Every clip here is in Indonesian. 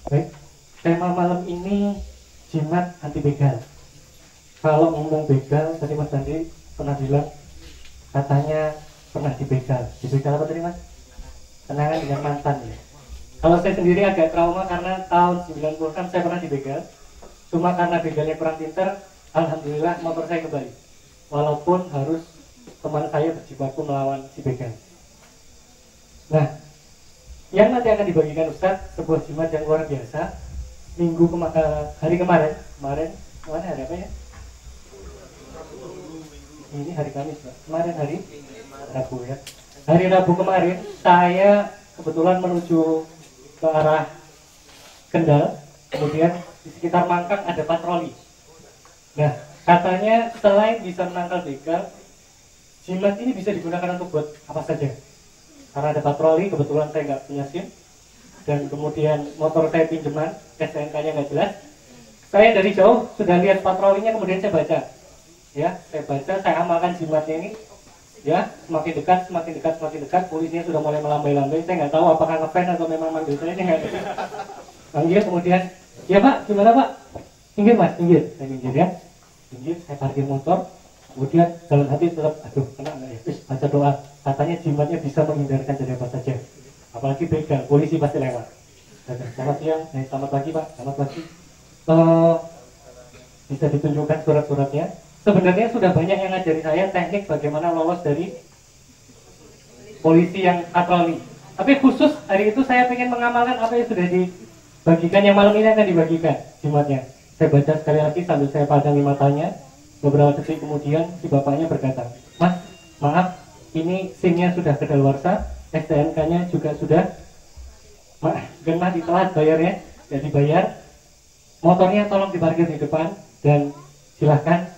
Baik, tema malam ini jimat anti begal. Kalau ngomong begal, tadi Mas Andi pernah bilang katanya pernah dibegal. Dibegal apa tadi Mas? Kenangan dengan mantan ya. Kalau saya sendiri agak trauma karena tahun 90-an saya pernah dibegal. Cuma karena begalnya kurang pintar, alhamdulillah motor saya kembali. Walaupun harus teman saya berjibaku melawan si begal. Nah, yang nanti akan dibagikan Ustadz sebuah jimat yang luar biasa. Hari kemarin mana hari apa ya? Ini hari Kamis, Pak. Kemarin hari Rabu ya. Hari Rabu kemarin saya kebetulan menuju ke arah Kendal, kemudian di sekitar Mangkang ada patroli. Nah, katanya selain bisa menangkal begal, jimat ini bisa digunakan untuk buat apa saja. Karena ada patroli, kebetulan saya nggak punya SIM, dan kemudian motor saya pinjaman, STNK-nya nggak jelas. Saya dari jauh sudah lihat patrolinya, kemudian saya baca. Ya, saya baca, saya amalkan jimatnya ini. Ya, semakin dekat, polisinya sudah mulai melambai-lambai. Saya nggak tahu apakah ngefans atau memang manggil saya nggak tahu. Manggil kemudian, ya Pak, gimana Pak? Pinggir Mas, pinggir. Saya pinggir ya. Pinggir, saya parkir motor. Kemudian dalam hati tetap, aduh, kena nggak ya? Terus baca doa. Katanya jimatnya bisa menghindarkan dari apa saja. Apalagi begal, polisi pasti lewat. Selamat siang, selamat pagi Pak, selamat pagi. Bisa ditunjukkan surat-suratnya. Sebenarnya sudah banyak yang ngajari saya teknik bagaimana lolos dari polisi yang patroli. Tapi khusus hari itu saya ingin mengamalkan apa yang sudah dibagikan, yang malam ini akan dibagikan jimatnya. Saya baca sekali lagi sambil saya padangi matanya. Beberapa detik kemudian si bapaknya berkata, Mas, maaf, ini SIM-nya sudah kedaluarsa, STNK-nya juga sudah, genah ditelat bayarnya, jadi dibayar. Motornya tolong diparkir di depan dan silahkan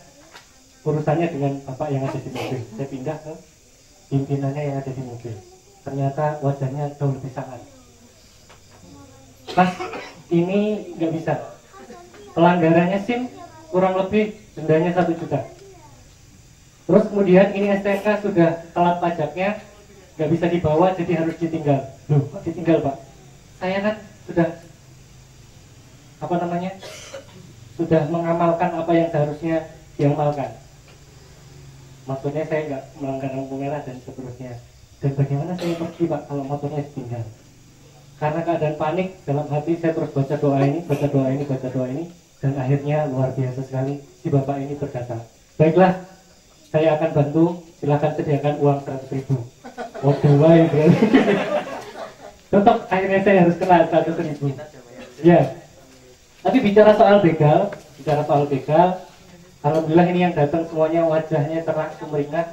urusannya dengan bapak yang ada di mobil. Saya pindah ke pimpinannya yang ada di mobil. Ternyata wajahnya jauh lebih sangat. Mas, ini nggak bisa. Pelanggarannya SIM kurang lebih dendanya 1 juta. Terus kemudian ini STNK sudah telat pajaknya, nggak bisa dibawa, jadi harus ditinggal. Loh, kok ditinggal Pak? Saya kan sudah sudah mengamalkan apa yang seharusnya diamalkan. Maksudnya saya nggak melanggar lampu merah dan seterusnya. Dan bagaimana saya pergi Pak kalau motornya ditinggal? Karena keadaan panik, dalam hati saya terus baca doa ini, dan akhirnya luar biasa sekali. Si bapak ini berkata, baiklah, saya akan bantu, silakan sediakan uang 100.000. Oh, dua ya. Tetap akhirnya saya harus kena 100.000. Ya. Tapi bicara soal begal, alhamdulillah ini yang datang semuanya wajahnya cerah sumringah.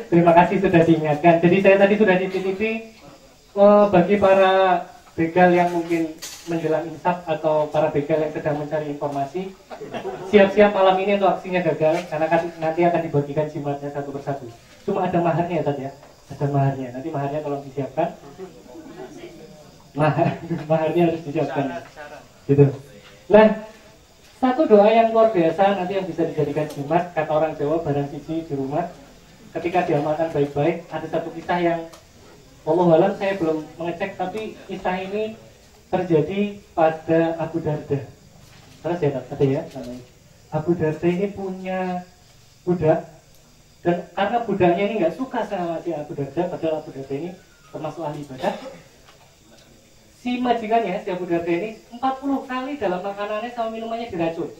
Terima kasih sudah diingatkan. Jadi saya tadi sudah dititipi bagi para begal yang mungkin menjelang insaf atau para begal yang sedang mencari informasi, siap-siap malam ini untuk aksinya gagal karena nanti akan dibagikan jimatnya satu persatu. Cuma ada maharnya tadi ya, ada maharnya. Nanti maharnya tolong disiapkan. Maharnya harus disiapkan. Gitu. Nah, satu doa yang luar biasa nanti yang bisa dijadikan jimat, kata orang Jawa, barang siji di rumah. Ketika diamalkan baik-baik, ada satu kisah yang wallahualam saya belum mengecek, tapi kisah ini terjadi pada Abu Darda. Terus ya, ada ya, Abu Darda ini punya budak, dan karena budaknya ini nggak suka sama si Abu Darda, padahal Abu Darda ini termasuk ahli ibadah. Si majikannya, si Abu Darda ini 40 kali dalam makanannya sama minumannya diracun.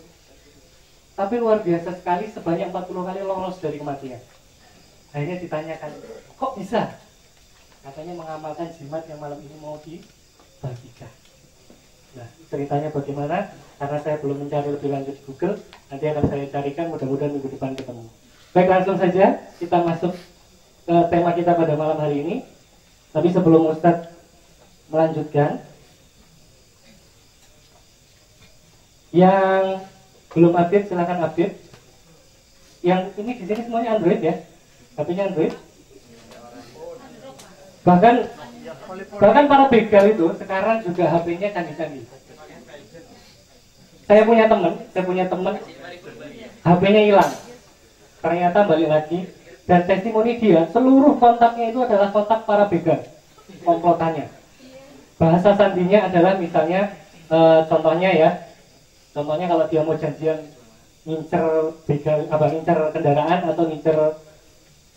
Tapi luar biasa sekali, sebanyak 40 kali lolos dari kematian. Akhirnya ditanyakan, kok bisa? Katanya mengamalkan jimat yang malam ini mau dibagikan. Nah, ceritanya bagaimana? Karena saya belum mencari lebih lanjut di Google, nanti akan saya carikan, mudah-mudahan minggu depan ketemu. Baik, langsung saja kita masuk ke tema kita pada malam hari ini. Tapi sebelum Ustadz melanjutkan, yang belum update silahkan update. Yang ini di sini semuanya Android ya, HP-nya Android. Bahkan para begal itu sekarang juga HP-nya canggih-canggih. Saya punya teman, HP-nya hilang. Ternyata balik lagi, dan testimoni dia, seluruh kontaknya itu adalah kontak para begal, komplotannya. Bahasa sandinya adalah misalnya contohnya ya, contohnya kalau dia mau janjian ngincer begal, ngincer kendaraan atau ngincer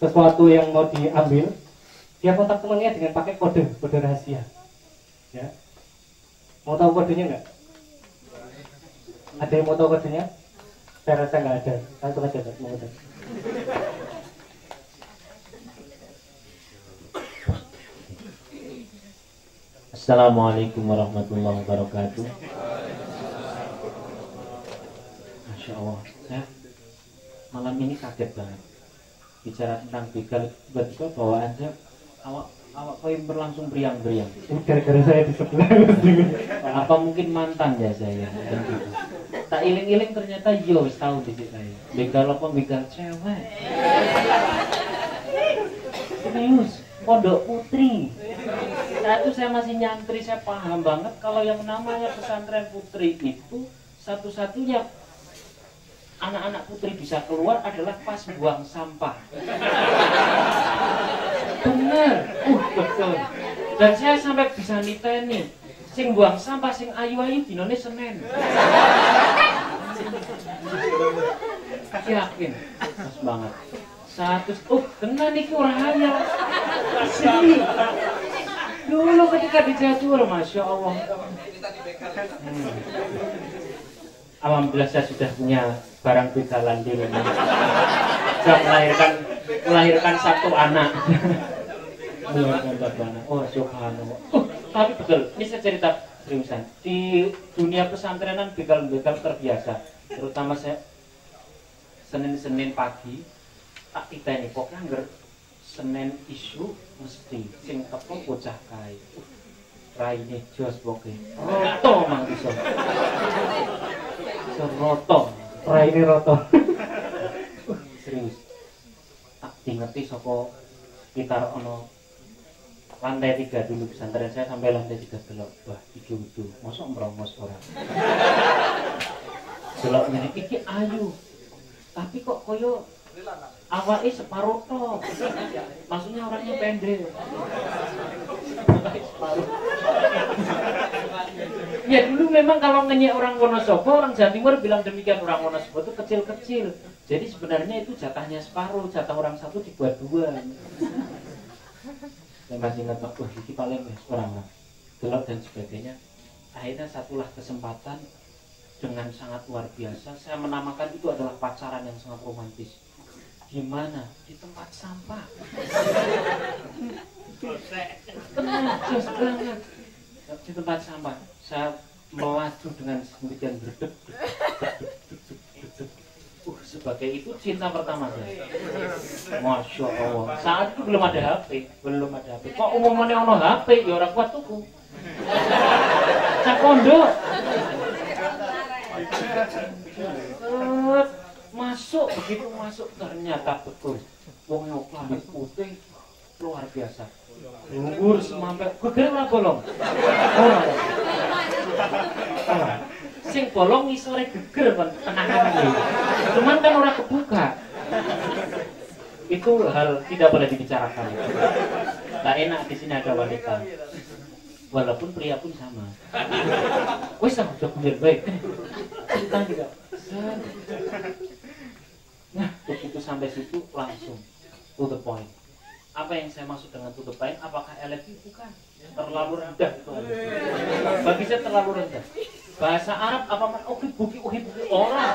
sesuatu yang mau diambil, dia kontak temannya dengan pakai kode rahasia. Ya, mau tahu kodenya nggak? Ada yang mau tahu kodenya? Saya rasa nggak ada. Langsung aja, mau ada. Assalamualaikum warahmatullahi wabarakatuh. Masya Allah, saya malam ini kaget banget bicara tentang begal. Tiba-tiba bawaan saya awak kau berlangsung beriang-beriang. Gara-gara saya di sebelah. Apa mungkin mantan ya saya? Dan gitu. Tak iling-iling ternyata yo tahu di sini saya. Begal apa begal cewek? Serius, Pondok Putri. Saat itu saya masih nyantri, saya paham banget kalau yang namanya pesantren putri itu satu-satunya anak-anak putri bisa keluar adalah pas buang sampah. Bener, betul. Dan saya sampai bisa niteni, sing buang sampah sing ayu-ayu dinone Senin. Yakin, pas banget. Satu, tenan iki ora hayal. Asli. Dulu ketika di Jatiur, Masya Allah. Alhamdulillah saya sudah punya barang begalan di rumah. Saya melahirkan satu anak. Oh subhanallah. Tapi betul, ini saya cerita seriusan. Di dunia pesantrenan begal-begal terbiasa. Terutama saya Senin pagi tak titeni pokoknya anggar Senin isu mesti sing teko bocah kae. Raine jos pokoke. Roto mang iso. Seroto, Raine roto. Serius. Tak ngerti saka sekitar ono lantai 3 dulu pesantren saya sampai lantai 3 delok. Wah, iki utuh. Mosok merongos ora. Delok ngene iki ayu. Tapi kok koyo awalnya separuh toh, maksudnya orangnya pendek. Ya dulu memang kalau ngenyek orang Wonosobo, orang Jawa Timur bilang demikian, orang Wonosobo itu kecil-kecil. Jadi sebenarnya itu jatahnya separuh, jatah orang satu dibuat dua. Saya masih ingat, wah ini paling orang gelap dan sebagainya. Akhirnya satulah kesempatan dengan sangat luar biasa. Saya menamakan itu adalah pacaran yang sangat romantis. Gimana? Di tempat sampah. Tenang, jos banget. Di tempat sampah. Saya melaju dengan sedemikian berdek. Sebagai itu cinta pertama saya. Masya Allah. Saat itu belum ada HP. Kok umumnya ono HP? Ya orang kuat tuku. Cakondo. Begitu masuk ternyata betul wong yang klambi putih luar biasa, luhur semampai gegere ora bolong. Sing bolong ngisore geger kon tenanan iki. Cuman kan ora kebuka. Itu hal tidak boleh dibicarakan. Tak enak di sini ada wanita. Walaupun pria pun sama. Wes udah bener baik. Cerita juga. Nah, begitu sampai situ langsung to the point. Apa yang saya maksud dengan to the point? Apakah elektrik? Bukan. Terlalu rendah itu. Bagi saya terlalu rendah. Bahasa Arab apa man? Buki orang.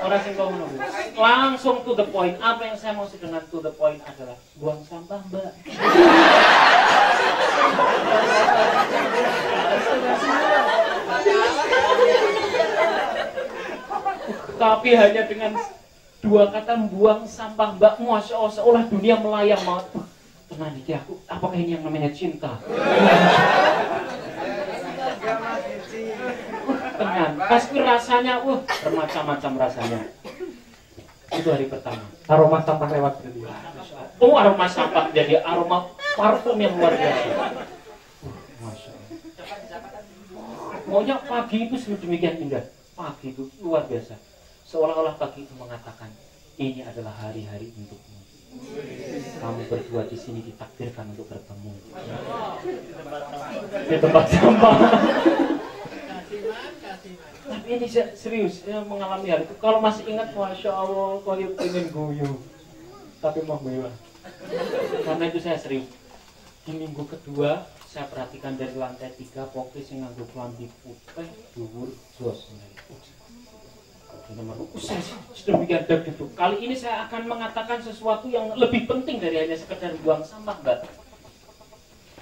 Orang sing ngomong. Langsung to the point. Apa yang saya maksud dengan to the point adalah buang sampah, Mbak. Tapi hanya dengan dua kata buang sampah, Mbak, Masya Allah, seolah dunia melayang banget. Tenang dikit aku, apakah ini yang namanya cinta? Tenang, pasti rasanya, bermacam-macam rasanya. Itu hari pertama. Aroma sampah lewat berarti. Oh, aroma sampah jadi aroma parfum yang luar biasa. Masya Allah. Pokoknya pagi itu sedemikian indah. Pagi itu luar biasa. Seolah-olah pagi itu mengatakan, ini adalah hari-hari untukmu. Kamu berdua di sini ditakdirkan untuk bertemu di tempat sampah. Tapi ini serius, saya mengalami hal itu. Kalau masih ingat, masya Allah, kau pengen guyu, tapi mau guyu. Karena itu saya serius. Di minggu kedua, saya perhatikan dari lantai 3, pokoknya sing nganggo klambi putih, dhuwur, jos. Nomor saya sedemikian begitu. Kali ini saya akan mengatakan sesuatu yang lebih penting dari hanya sekedar buang sampah, Mbak.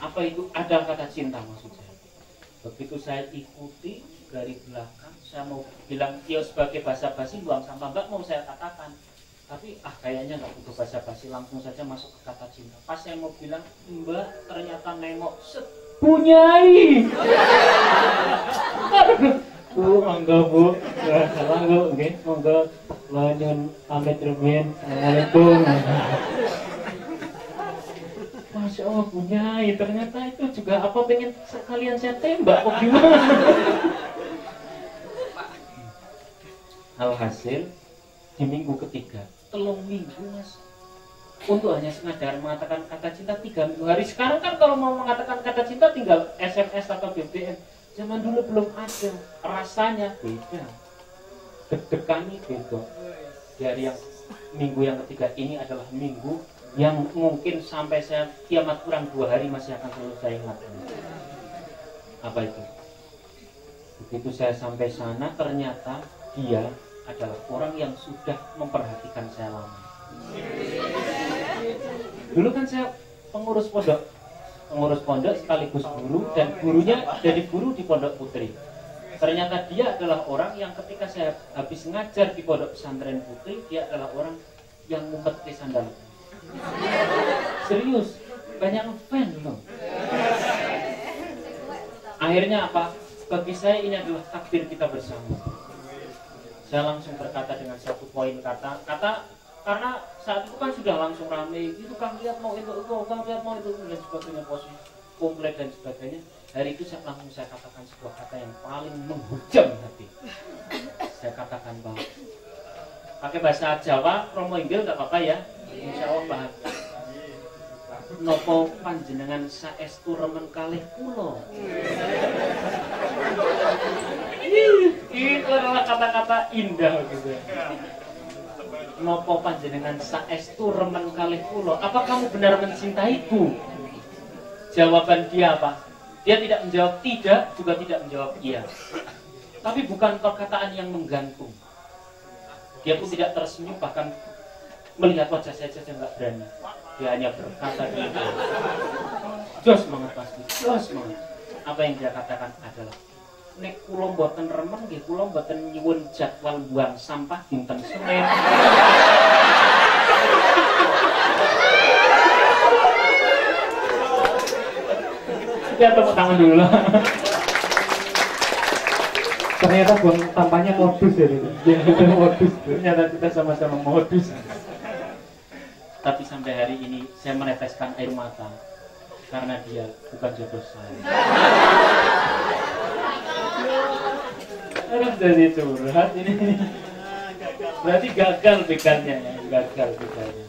Apa itu? Ada kata cinta maksud saya. Begitu saya ikuti dari belakang, saya mau bilang dia sebagai basa-basi buang sampah, Mbak, mau saya katakan. Tapi kayaknya nggak butuh basa-basi, langsung saja masuk ke kata cinta. Pas saya mau bilang, Mbak, ternyata nengok punyai. Bu, monggo Bu, salam Bu, nggih, monggo nyuwun pamit rumiyin. Assalamualaikum. Masya Allah, punyai, ternyata itu juga apa pengen sekalian saya tembak, kok gimana? Alhasil di minggu ketiga, 3 minggu Mas, untuk hanya sekadar mengatakan kata cinta 3 minggu hari. Sekarang kan kalau mau mengatakan kata cinta tinggal SMS atau BBM. Zaman dulu belum ada, rasanya beda, deg-degannya beda. Dari yang minggu yang ketiga ini adalah minggu yang mungkin sampai saya kiamat kurang 2 hari masih akan selalu saya ingat. Apa itu? Begitu saya sampai sana, ternyata dia adalah orang yang sudah memperhatikan saya lama. Dulu kan saya pengurus pondok sekaligus guru, dan gurunya jadi guru di Pondok Putri. Ternyata dia adalah orang yang ketika saya habis ngajar di Pondok Pesantren Putri, dia adalah orang yang ngumpet di sandal. Serius, banyak fan loh. Akhirnya apa? Bagi saya ini adalah takdir kita bersama. Saya langsung berkata dengan satu poin kata karena saat itu kan sudah langsung rame gitu, Kang lihat mau itu, Kang lihat mau itu, dan sebagainya, posisi komplek dan sebagainya. Hari itu saya langsung katakan sebuah kata yang paling menghujam hati. Saya katakan bahwa pakai bahasa Jawa, Romo Inggil nggak apa-apa ya, insya Allah paham. Nopo panjenengan saestu remen kalih kula. Itu adalah kata-kata indah gitu. Nopo panjenengan saestu remen kalih kula. Apa kamu benar mencintaiku? Jawaban dia apa? Dia tidak menjawab tidak, juga tidak menjawab iya. Tapi bukan perkataan yang menggantung. Dia pun tidak tersenyum, bahkan melihat wajah saya saja nggak berani. Dia hanya berkata gitu. Jos banget pasti, jos banget. Apa yang dia katakan adalah, nek kula mboten remen nggih, kula mboten nyuwun jadwal buang sampah dinten Senin. Ya tepuk tangan dulu lah. Ternyata buang sampahnya modus ya, modus. Ternyata kita sama-sama modus. Tapi sampai hari ini saya meneteskan air mata karena dia bukan jodoh saya. Harus jadi curhat ini. Berarti gagal begalnya ya, gagal begalnya.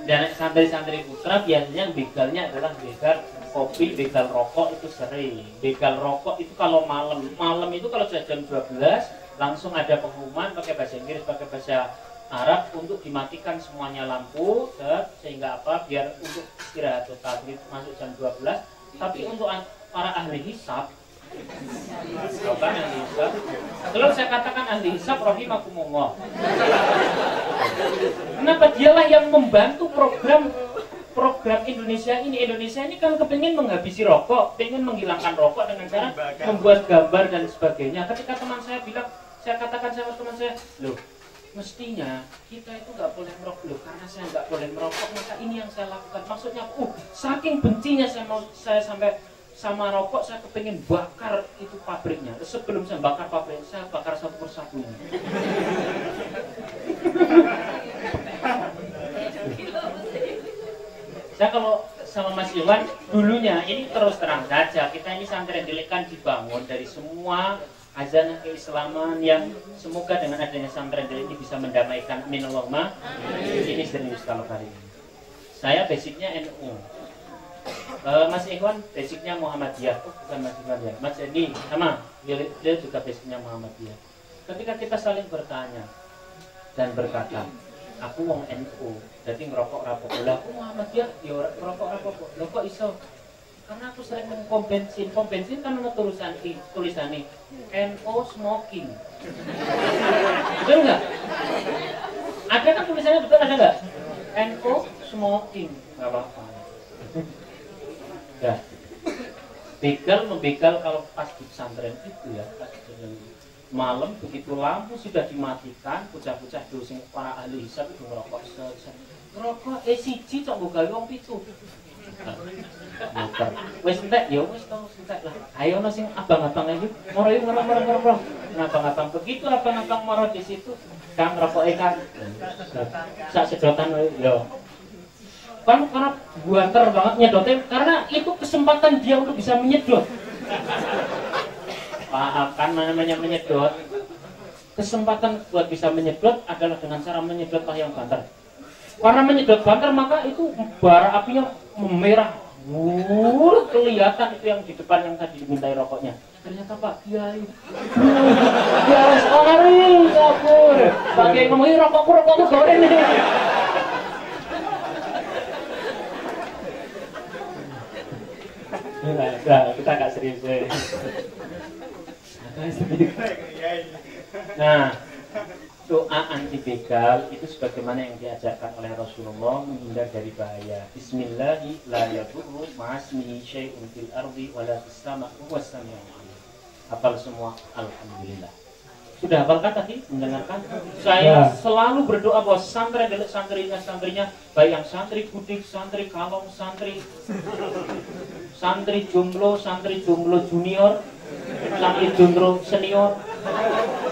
Dan santri-santri putra biasanya begalnya adalah begal kopi, begal rokok itu sering. Begal rokok itu kalau malam itu kalau sudah jam 12 langsung ada pengumuman pakai bahasa Inggris, pakai bahasa Arab untuk dimatikan semuanya lampu, sehingga apa? Biar untuk istirahat total masuk jam 12. Tapi untuk para ahli hisab, bukan ahli hisab. Kalau saya katakan ahli hisab, rahimakumullah. Kenapa? Dialah yang membantu program Indonesia ini. Indonesia ini kan kepingin menghabisi rokok, pengen menghilangkan rokok dengan cara membuat gambar dan sebagainya. Ketika teman saya bilang, saya katakan sama teman saya, loh, mestinya kita itu nggak boleh merokok. Loh, karena saya nggak boleh merokok, maka ini yang saya lakukan. Maksudnya, saking bencinya saya sampai sama rokok, saya kepingin bakar itu pabriknya. Sebelum saya bakar pabrik, saya bakar satu persatu. Saya kalau sama Mas Iwan dulunya ini terus terang saja, kita ini santri yang kan dibangun dari semua azanah keislaman yang semoga dengan adanya pesantren ini bisa mendamaikan. Amin Allahumma. Ini serius kalau kali ini. Saya basicnya NU. Mas Ikhwan basicnya Muhammadiyah. Bukan Mas Ikhwan ya. Mas Edi sama. Dia juga basicnya Muhammadiyah. Ketika kita saling bertanya dan berkata, aku wong NU, jadi ngerokok rapopo. Lah aku Muhammadiyah, ya ngerokok rapopo. Lah kok iso? Karena aku sering minum pom bensin kan ada tulisannya NO smoking. Betul nggak? Ada kan tulisannya, betul ada nggak? NO smoking, nggak apa-apa. Ya, membegal kalau pas di pesantren itu ya, pas malam begitu lampu sudah dimatikan, bocah-bocah dosen para ahli hisab itu ngerokok ngerokok siji cok nggo gawe wong 7. Muter. Wis entek ya wis to entek lah. Ayo ono sing abang-abang iki, moro yo moro. Abang-abang begitu abang-abang moro di situ, Kang rokoke Kang. Sak sedotan yo. Kan karena buanter banget nyedotnya karena itu kesempatan dia untuk bisa menyedot. Paham kan namanya menyedot? Kesempatan buat bisa menyedot adalah dengan cara menyedot yang banter. Karena menyedot banter maka itu bara apinya memerah, kelihatan itu yang di depan yang tadi dimintai rokoknya. Ternyata Pak Kiai, Kiai sekali kabur. Pak Kiai ngomongin rokokku goreng nih. Nah, kita agak serius. Nah, doa anti begal itu sebagaimana yang diajarkan oleh Rasulullah menghindar dari bahaya. Bismillahi la yadurru ma'asmihi syai'un fil ardi wala fis sama'i huwas samiul alim. Hafal semua, alhamdulillah. Sudah hafalkan tadi? Mendengarkan? Saya selalu berdoa bahwa santri adalah santrinya, baik yang santri budik, santri kalong, santri jomblo junior, santri jomblo senior,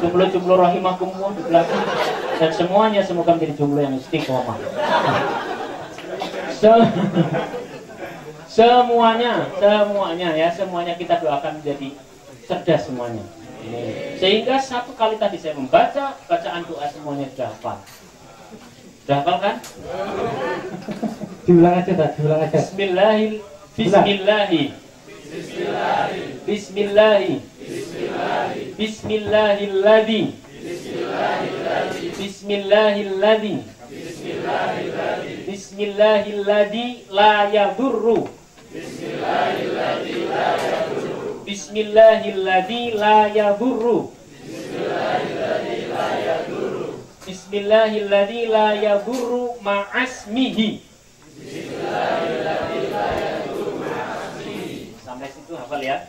jomblo rahimakumullah di belakang, dan semuanya semoga menjadi jomblo yang istiqomah. Semuanya kita doakan menjadi cerdas semuanya. Sehingga satu kali tadi saya membaca bacaan doa semuanya sudah hafal. Sudah hafal kan? Diulang aja. Bismillahilladzi la yadurru. Bismillahilladzi la yadurru. Bismillahilladzi la yadurru ma'asmihi. Sampai situ hafal ya?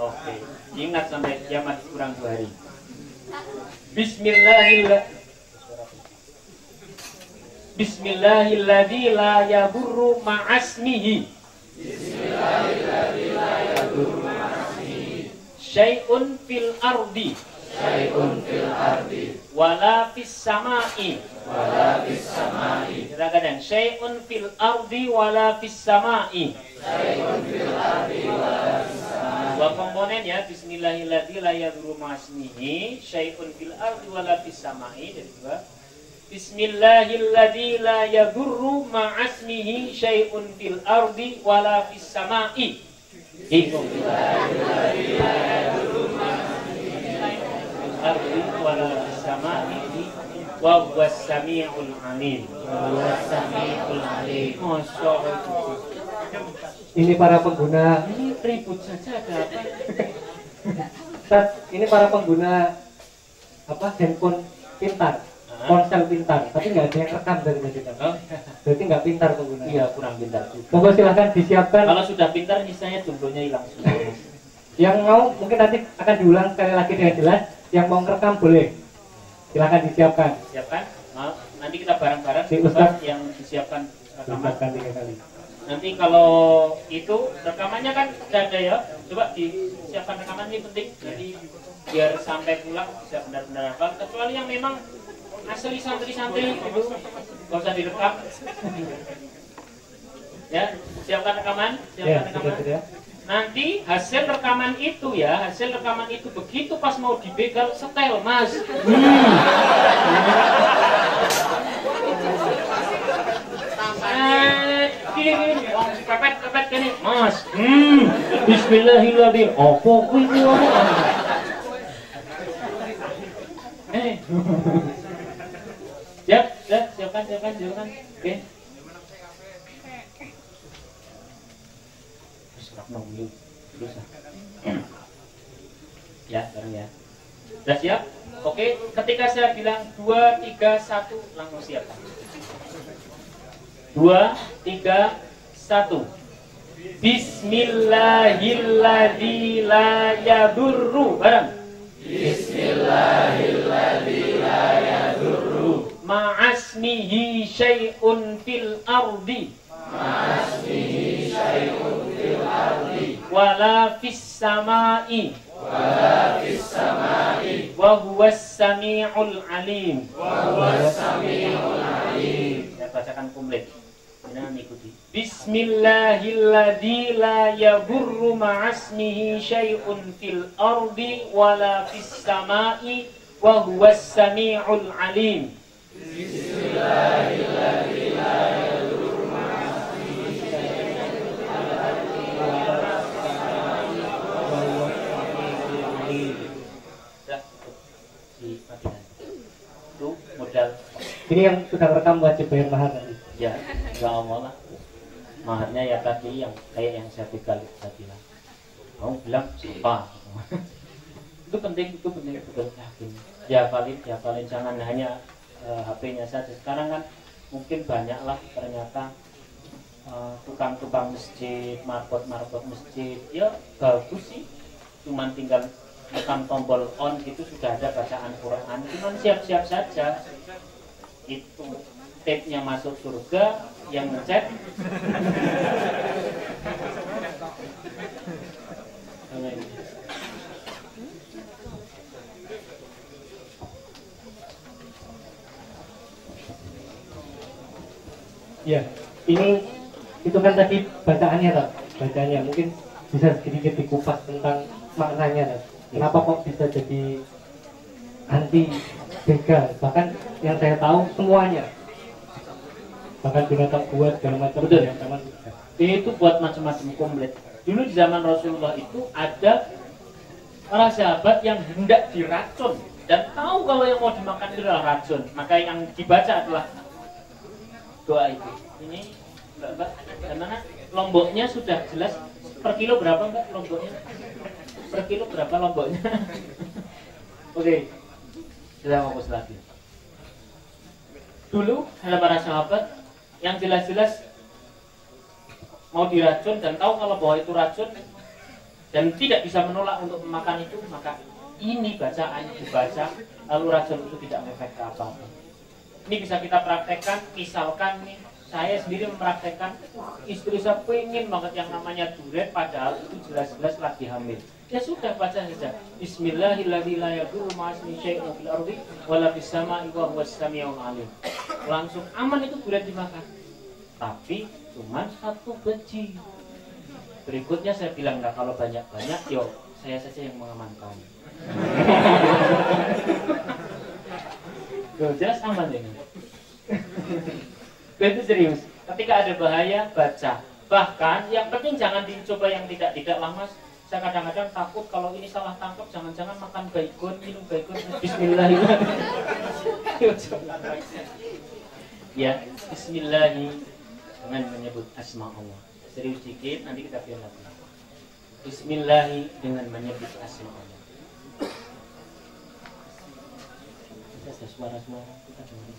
Oke. Ingat sampai kiamat kurang 2 hari. Bismillahilladzi la yadurru ma'asmihi. Bismillahilladzi la yadurru ma'asmihi. Syai'un fil ardi. Wala fis sama'i. Kadang-kadang syai'un fil ardi wala fis sama'i. Dua komponen ya. Bismillahilladzi la yadurru ma'asmihi. Syai'un fil ardi wala fis sama'i. Jadi dua. Bismillahilladzi la yadurru ma'asmihi syai'un fil ardi wala fis sama'i. Bismillahilladzi la yadurru ma'asmihi syai'un fil ardi wala fis sama'i wa huwas samiul alim. Masyaallah. Ini para pengguna, ini ribut saja ada apa? Ini para pengguna handphone pintar, ponsel pintar, tapi nggak ada yang rekam dari kita. Berarti nggak pintar pengguna. Iya, kurang pintar juga. Monggo silahkan disiapkan. Kalau sudah pintar, misalnya jumlahnya hilang semua. Yang mau mungkin nanti akan diulang sekali lagi dengan jelas. Yang mau rekam boleh. Silahkan disiapkan. Siapkan. Nanti kita bareng-bareng yang disiapkan rekaman 3 kali. Nanti kalau itu rekamannya kan sudah ada ya. Coba disiapkan rekamannya penting. Jadi biar sampai pulang bisa benar-benar hafal. Kecuali yang memang asli santri-santri itu nggak usah direkam. Ya, siapkan rekaman. Sudah. Nanti hasil rekaman itu begitu pas mau dibegal setel, Mas. Gini, pepet gini, Mas. Bismillahirrahmanirrahim. Apa kuwi siapkan. Oke. Ya, bareng ya. Sudah siap? Oke, ketika saya bilang 2, 3, 1, langsung siap. 2, 3, 1. Bismillahilladzi la yadurru. Bareng. Bismillahilladzi la yadurru ma'asmihi syai'un fil ardi. Ma'asmihi syai'un fil ardi wala fis samai. Wala fis samai wa huwas samiul alim. Wa huwas samiul alim. Saya bacakan komplit. Jangan ikuti. Bismillahilladzi la yadurru ma'asmihi syai'un fil ardi wala fis samai wa huwas samiul alim. Bismillahilladzi la yadurru ma'asmihi syai'un fil ardi wala fis samai wa huwas samiul alim. Itu modal. Ini yang sudah rekam wajib bayar mahar tadi. Ya, enggak Allah lah. Maharnya ya tadi yang kayak yang saya bilang. Kamu bilang sumpah. Itu penting betul yakin. Hafalin jangan hanya HP-nya saja. Sekarang kan mungkin banyaklah ternyata tukang-tukang masjid, marbot masjid. Ya bagus sih. Cuman tinggal tekan tombol on itu sudah ada bacaan Quran. Cuman siap-siap saja. Itu tape-nya masuk surga, yang ngecek ya, ini itu kan tadi bacaannya toh. Bacaannya mungkin bisa sedikit dikupas tentang maknanya toh. Kenapa kok bisa jadi anti begal? Bahkan yang saya tahu semuanya, bahkan binatang buat segala macam. Betul. Itu buat macam-macam komplit. Dulu di zaman Rasulullah itu ada para sahabat yang hendak diracun dan tahu kalau yang mau dimakan itu adalah racun, maka yang dibaca adalah doa itu. Ini Mbak, karena lomboknya sudah jelas. Per kilo berapa Mbak lomboknya? Per kilo berapa lomboknya? Oke, kita fokus lagi. Dulu ada para sahabat yang jelas-jelas mau diracun dan tahu kalau bahwa itu racun dan tidak bisa menolak untuk memakan itu, maka ini bacaan dibaca lalu racun itu tidak efek ke apa-apa. Ini bisa kita praktekkan. Misalkan nih, saya sendiri mempraktekkan, istri saya pengen banget yang namanya duret padahal itu jelas-jelas lagi hamil. Ya sudah, baca saja. Bismillahirrahmanirrahim. La yadurru ma'asmihi syai'un fil ardi wala fis sama'i wa huwas samiul alim. Langsung aman itu duret dimakan. Tapi cuma 1 biji. Berikutnya saya bilang, nah kalau banyak-banyak, yo saya saja yang mengamankan. Yo, jelas aman ini. Itu serius. Ketika ada bahaya, baca. Bahkan yang penting jangan dicoba yang tidak lah Mas. Saya kadang-kadang takut kalau ini salah tangkap, jangan-jangan makan baygon, minum baygon. Bismillahirrahmanirrahim. Ya, Bismillahirrahmanirrahim dengan menyebut asma Allah. Serius sedikit, nanti kita pilih lagi. Bismillahirrahmanirrahim dengan menyebut asma Allah. Kita ada suara-suara, kita dengar.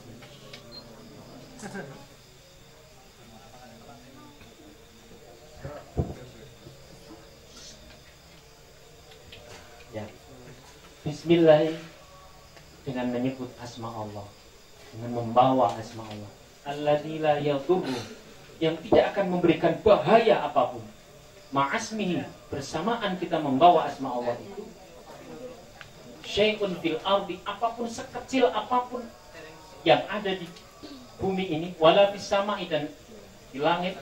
Ya. Bismillahirrahmanirrahim dengan menyebut asma Allah, dengan membawa asma Allah. Alladzi la yadurru, yang tidak akan memberikan bahaya apapun. Ma'asmihi, bersamaan kita membawa asma Allah itu. Syai'un fil ardi, apapun sekecil apapun yang ada di bumi ini, wala fis sama'i, dan di langit,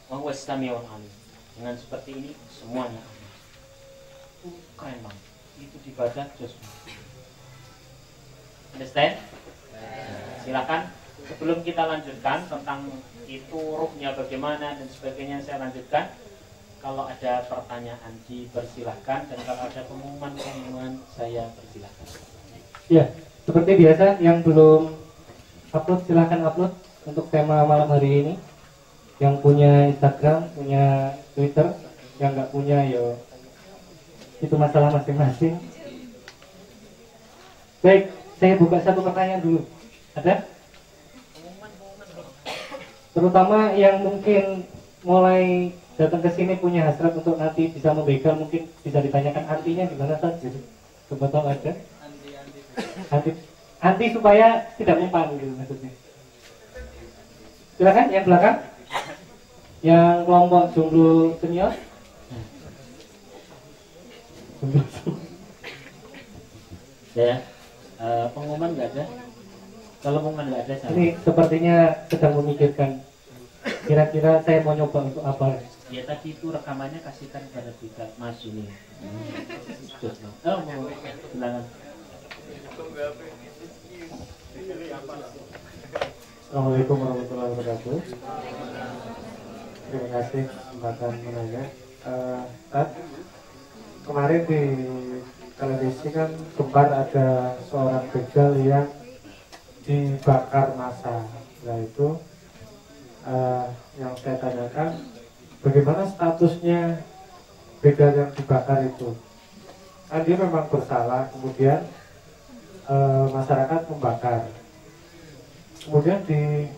wa huwas samiul alim. dengan seperti ini semuanya aman. Keren banget. Itu dibaca just. Understand? Silakan. Sebelum kita lanjutkan tentang itu ruhnya bagaimana dan sebagainya, saya lanjutkan. Kalau ada pertanyaan dipersilahkan, dan kalau ada pengumuman saya persilahkan. Ya, seperti biasa yang belum upload silahkan upload untuk tema malam hari ini. Yang punya Instagram, punya Twitter, yang nggak punya yo itu masalah masing-masing. Baik, saya buka satu pertanyaan dulu. Ada? Terutama yang mungkin mulai datang ke sini punya hasrat untuk nanti bisa membegal, mungkin bisa ditanyakan artinya gimana saja. Coba tahu ada? Anti supaya tidak mempan gitu maksudnya. Silakan yang belakang. Yang kelompok jomblo senior. Ya, pengumuman nggak ada. Kalau pengumuman nggak ada, ini sepertinya sedang memikirkan. Kira-kira saya mau nyoba untuk apa? Ya tadi itu rekamannya kasihkan pada kita Mas ini. Oh, mau silakan. Assalamualaikum warahmatullahi wabarakatuh. Terima kasih kesempatan menanya. Kemarin di televisi kan sempat ada seorang begal yang dibakar massa. Nah itu yang saya tanyakan, bagaimana statusnya begal yang dibakar itu? Kan dia memang bersalah, kemudian masyarakat membakar. Kemudian di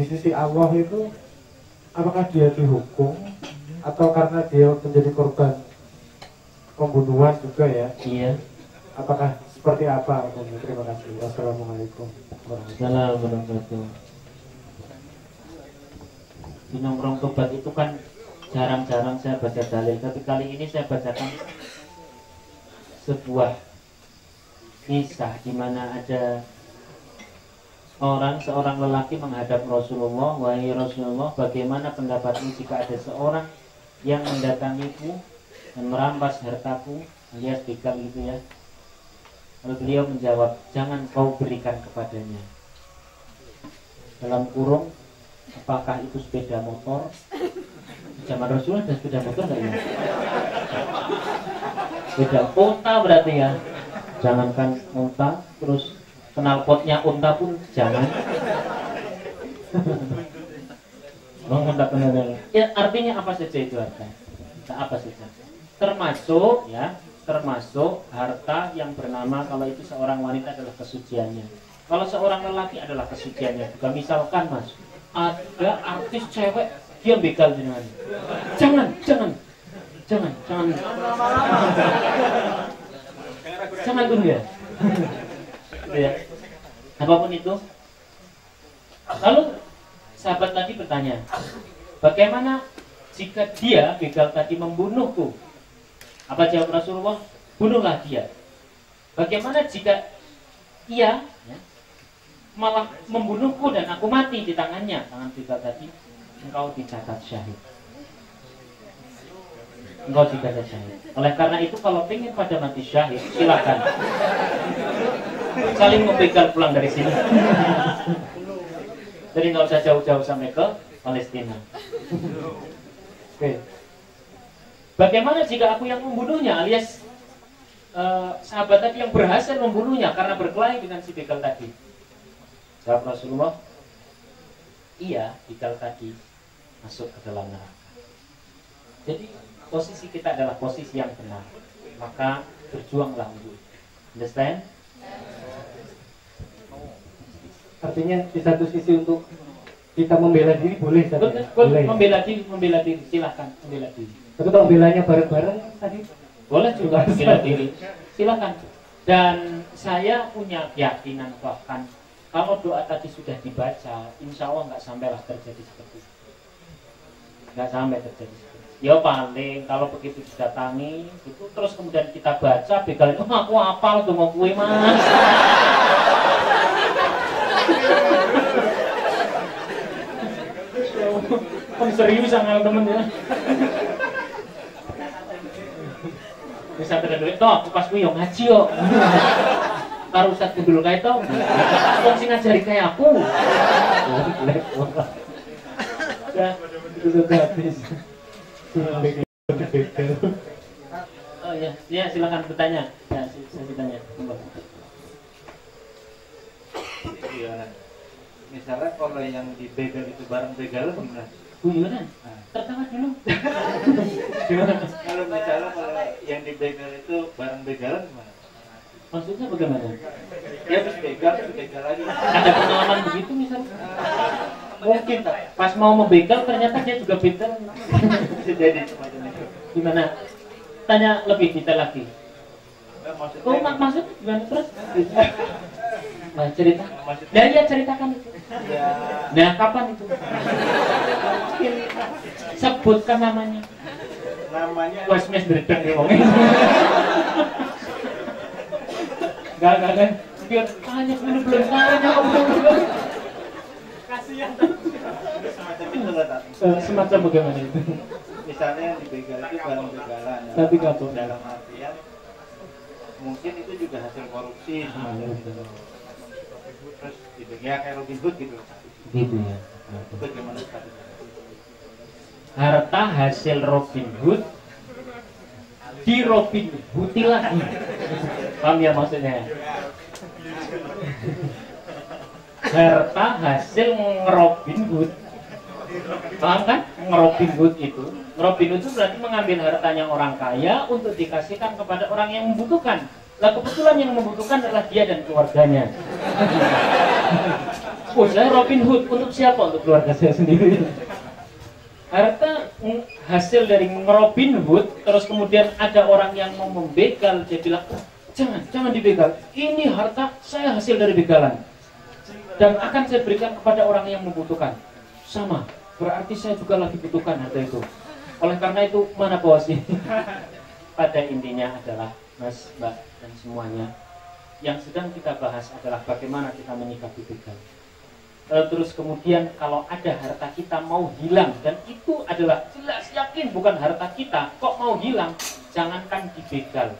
sisi Allah itu, apakah dia dihukum atau karena dia menjadi korban pembunuhan juga ya? Iya. Apakah seperti apa? Terima kasih. Wassalamualaikum warahmatullahi wabarakatuh. Di nongkrong tobat itu kan jarang-jarang saya baca dalil, tapi kali ini saya bacakan sebuah kisah di mana ada seorang lelaki menghadap Rasulullah, wahai Rasulullah, bagaimana pendapatmu jika ada seorang yang mendatangiku dan merampas hartaku, alias begal gitu ya. Lalu beliau menjawab, jangan kau berikan kepadanya. Dalam kurung, apakah itu sepeda motor? Zaman Rasulullah ada sepeda motor nggak ya? Sepeda unta berarti ya. Jangankan unta, terus knalpotnya unta pun jangan. Ya, artinya apa saja itu harta? Apa saja? Termasuk harta yang bernama, kalau itu seorang wanita adalah kesuciannya. Kalau seorang lelaki adalah kesuciannya. Juga misalkan Mas, ada artis cewek dia begal dengan. Jangan. Jangan dulu ya. Ya. Apapun itu. Lalu sahabat tadi bertanya, bagaimana jika dia begal tadi membunuhku? Apa jawab Rasulullah? Bunuhlah dia. Bagaimana jika ia malah membunuhku dan aku mati di tangannya? Tangan begal tadi, engkau dicatat syahid. Engkau dicatat syahid. Oleh karena itu kalau pengen pada mati syahid, silakan saling membegal pulang dari sini. Jadi nggak usah jauh-jauh sampai ke Palestina. Oke. Bagaimana jika aku yang membunuhnya, alias sahabat tadi yang berhasil membunuhnya karena berkelahi dengan si begal tadi? Jawab Rasulullah, iya, begal tadi masuk ke dalam neraka. Jadi posisi kita adalah posisi yang benar, maka berjuanglah untuk itu. Understand? Artinya di satu sisi untuk kita membela diri boleh, boleh. Membela diri, silahkan membela diri. Tapi kalau belanya bareng-bareng tadi boleh juga membela diri, silahkan. Dan saya punya keyakinan bahkan kalau doa tadi sudah dibaca, insya Allah nggak sampailah terjadi seperti itu. Nggak sampai terjadi seperti itu. Ya paling kalau begitu didatangi itu terus kemudian kita baca begal itu, aku hafal tuh mau kue Mas. Serius sama temen ya. pesantren dulu toh pas kuwi yo ngaji yo. Karo Ustaz Gundul kae to. Wong sing ngajari kayak aku. Ya, itu sudah habis. Oh ya, ya silakan bertanya. Ya, saya tanya. Iya. Misalnya kalau yang di begal itu barang begal gimana? Gimana? Tertawa dulu. Gimana? Kalau misalnya kalau yang di begal itu barang begalan gimana? Maksudnya bagaimana? Ya habis begal lagi. Ada pengalaman begitu misalnya? Mungkin pas mau membegal ternyata dia juga begal. Jadi semacam itu. Gimana? Tanya lebih detail lagi. Oh, maksud gimana terus? Nah, cerita. Dan dia ceritakan itu. Ya. Nah, kapan itu? Sebutkan namanya. Namanya Wes berdek ya wong. Enggak. Dia tanya dulu belum tanya. kasihan. Semacam itu lah tak. Semacam bagaimana itu? Misalnya yang di begal itu barang begalan. Tapi apa? Dalam artian mungkin itu juga hasil korupsi semacam itu. Terus gitu ya kayak Robin Hood gitu. Gitu ya. Bagaimana tadi? Harta hasil Robin Hood di Robin Hood lagi. Paham ya maksudnya? Harta hasil ngerobin Hood. Paham kan? Ngerobin Hood itu. Ngerobin Hood itu berarti mengambil hartanya orang kaya untuk dikasihkan kepada orang yang membutuhkan. Lah kebetulan yang membutuhkan adalah dia dan keluarganya. Oh, saya Robin Hood untuk siapa? Untuk keluarga saya sendiri. Harta hasil dari ngerobin Hood, terus kemudian ada orang yang mau membegal, dia bilang, jangan dibegal. Ini harta saya hasil dari begalan. Dan akan saya berikan kepada orang yang membutuhkan. Sama, berarti saya juga lagi butuhkan harta itu. Oleh karena itu, mana bawasnya? Pada intinya adalah, Mas, Mbak, dan semuanya, yang sedang kita bahas adalah bagaimana kita menyikapi begal. Terus kemudian kalau ada harta kita mau hilang, dan itu adalah jelas yakin bukan harta kita, kok mau hilang, jangankan dibegal.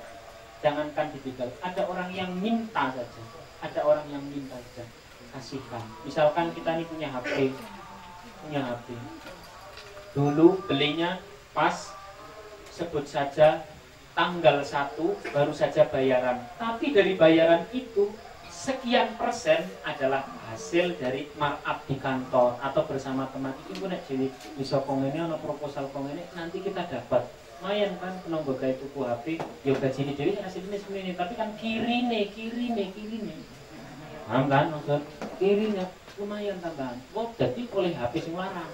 Jangankan dibegal, ada orang yang minta saja. Ada orang yang minta saja, kasihkan. Misalkan kita ini punya HP. Dulu belinya pas sebut saja tanggal 1 baru saja bayaran. Tapi dari bayaran itu sekian persen adalah hasil dari markup di kantor atau bersama teman. Iki nek dhewe bisa kongene ana proposal kongene nanti kita dapat. Lumayan kan penunggu gawe tuku HP, ya gajine dhewe hasilnya semene, tapi kan kirine. Paham kan maksud? Kirine lumayan tambahan. Wah, jadi oleh HP sing larang.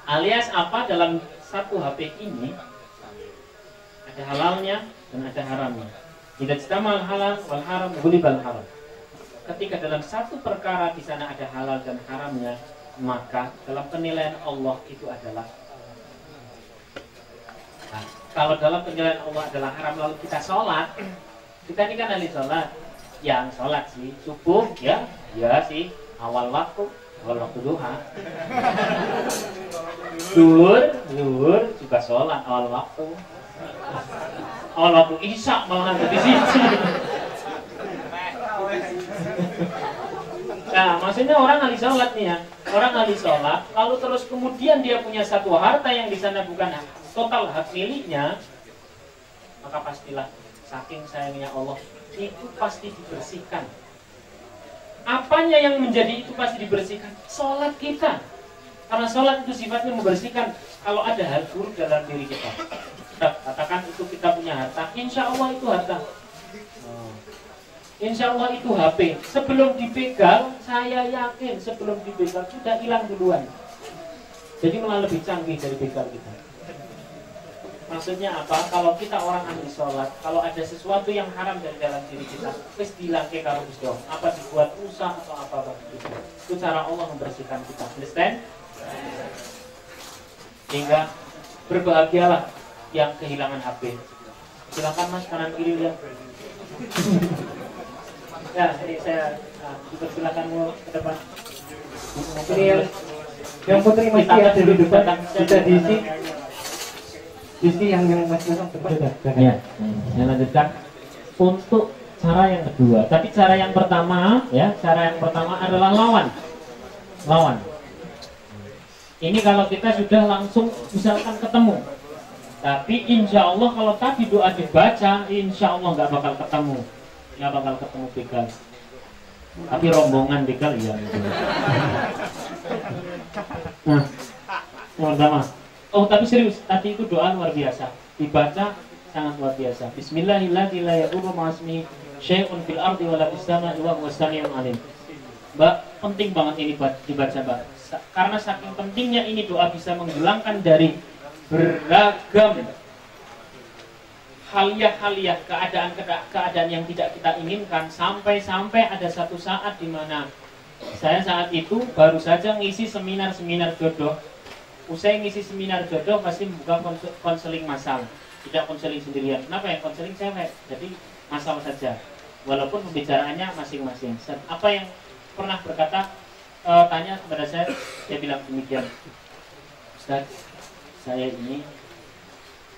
Alias apa dalam satu HP ini ada halalnya dan ada haramnya. Tidak istamal halal wal haram gulibal haram. Ketika dalam satu perkara di sana ada halal dan haramnya, maka dalam penilaian Allah itu adalah kalau dalam penilaian Allah adalah haram lalu kita sholat, kita ini kan ahli sholat, yang sholat sih subuh ya sih awal waktu duha. Zuhur juga sholat awal waktu isya malah di situ. Nah, maksudnya orang ahli sholat nih ya, orang ahli sholat, lalu terus kemudian dia punya satu harta yang di sana bukan total hak miliknya, maka pastilah saking sayangnya Allah itu pasti dibersihkan. Apanya yang menjadi itu pasti dibersihkan? Sholat kita, karena sholat itu sifatnya membersihkan. Kalau ada hal buruk dalam diri kita, katakan itu kita punya harta, insya Allah itu harta. Insya Allah itu HP. Sebelum dibegal, saya yakin sebelum dibegal sudah hilang duluan. Jadi malah lebih canggih dari begal kita. Maksudnya apa? Kalau kita orang ahli sholat, kalau ada sesuatu yang haram dari dalam diri kita, wis dilangke karo Gusti Allah. Apa dibuat rusak atau apa begitu. Itu cara Allah membersihkan kita. Understand? Sehingga berbahagialah yang kehilangan HP. Silakan Mas, kanan kiri lihat. Ya, jadi saya dipersilakan ke depan. Ini yang putri masih ada di depan, bisa diisi. sisi yang masih berbeda. Ya, saya lanjutkan untuk cara yang kedua. Tapi cara yang pertama, ya, cara yang pertama adalah lawan. Ini kalau kita sudah langsung misalkan ketemu, tapi insya Allah kalau tadi doa dibaca, insya Allah nggak bakal ketemu begal. Tapi rombongan begal iya. Nah, pertama. Oh tapi serius, tadi itu doa luar biasa, dibaca sangat luar biasa. Bismillahirrahmanirrahim. La yadurru ma'asmihi syai'un fil ardi wa la fis sama'i wa huwas sami'ul 'alim. Mbak, penting banget ini dibaca, Mbak. Karena saking pentingnya ini doa bisa menghilangkan dari beragam haliah keadaan yang tidak kita inginkan, sampai ada satu saat di mana saya saat itu baru saja ngisi seminar jodoh. Usai ngisi seminar jodoh pasti buka konseling massal, tidak konseling sendirian. Kenapa ya? Konseling cewek, jadi massal saja. Walaupun pembicaraannya masing-masing. Apa yang pernah berkata tanya kepada saya bilang demikian, Ustaz, saya ini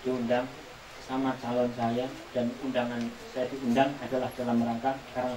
diundang sama calon saya dan undangan saya diundang adalah dalam rangka karena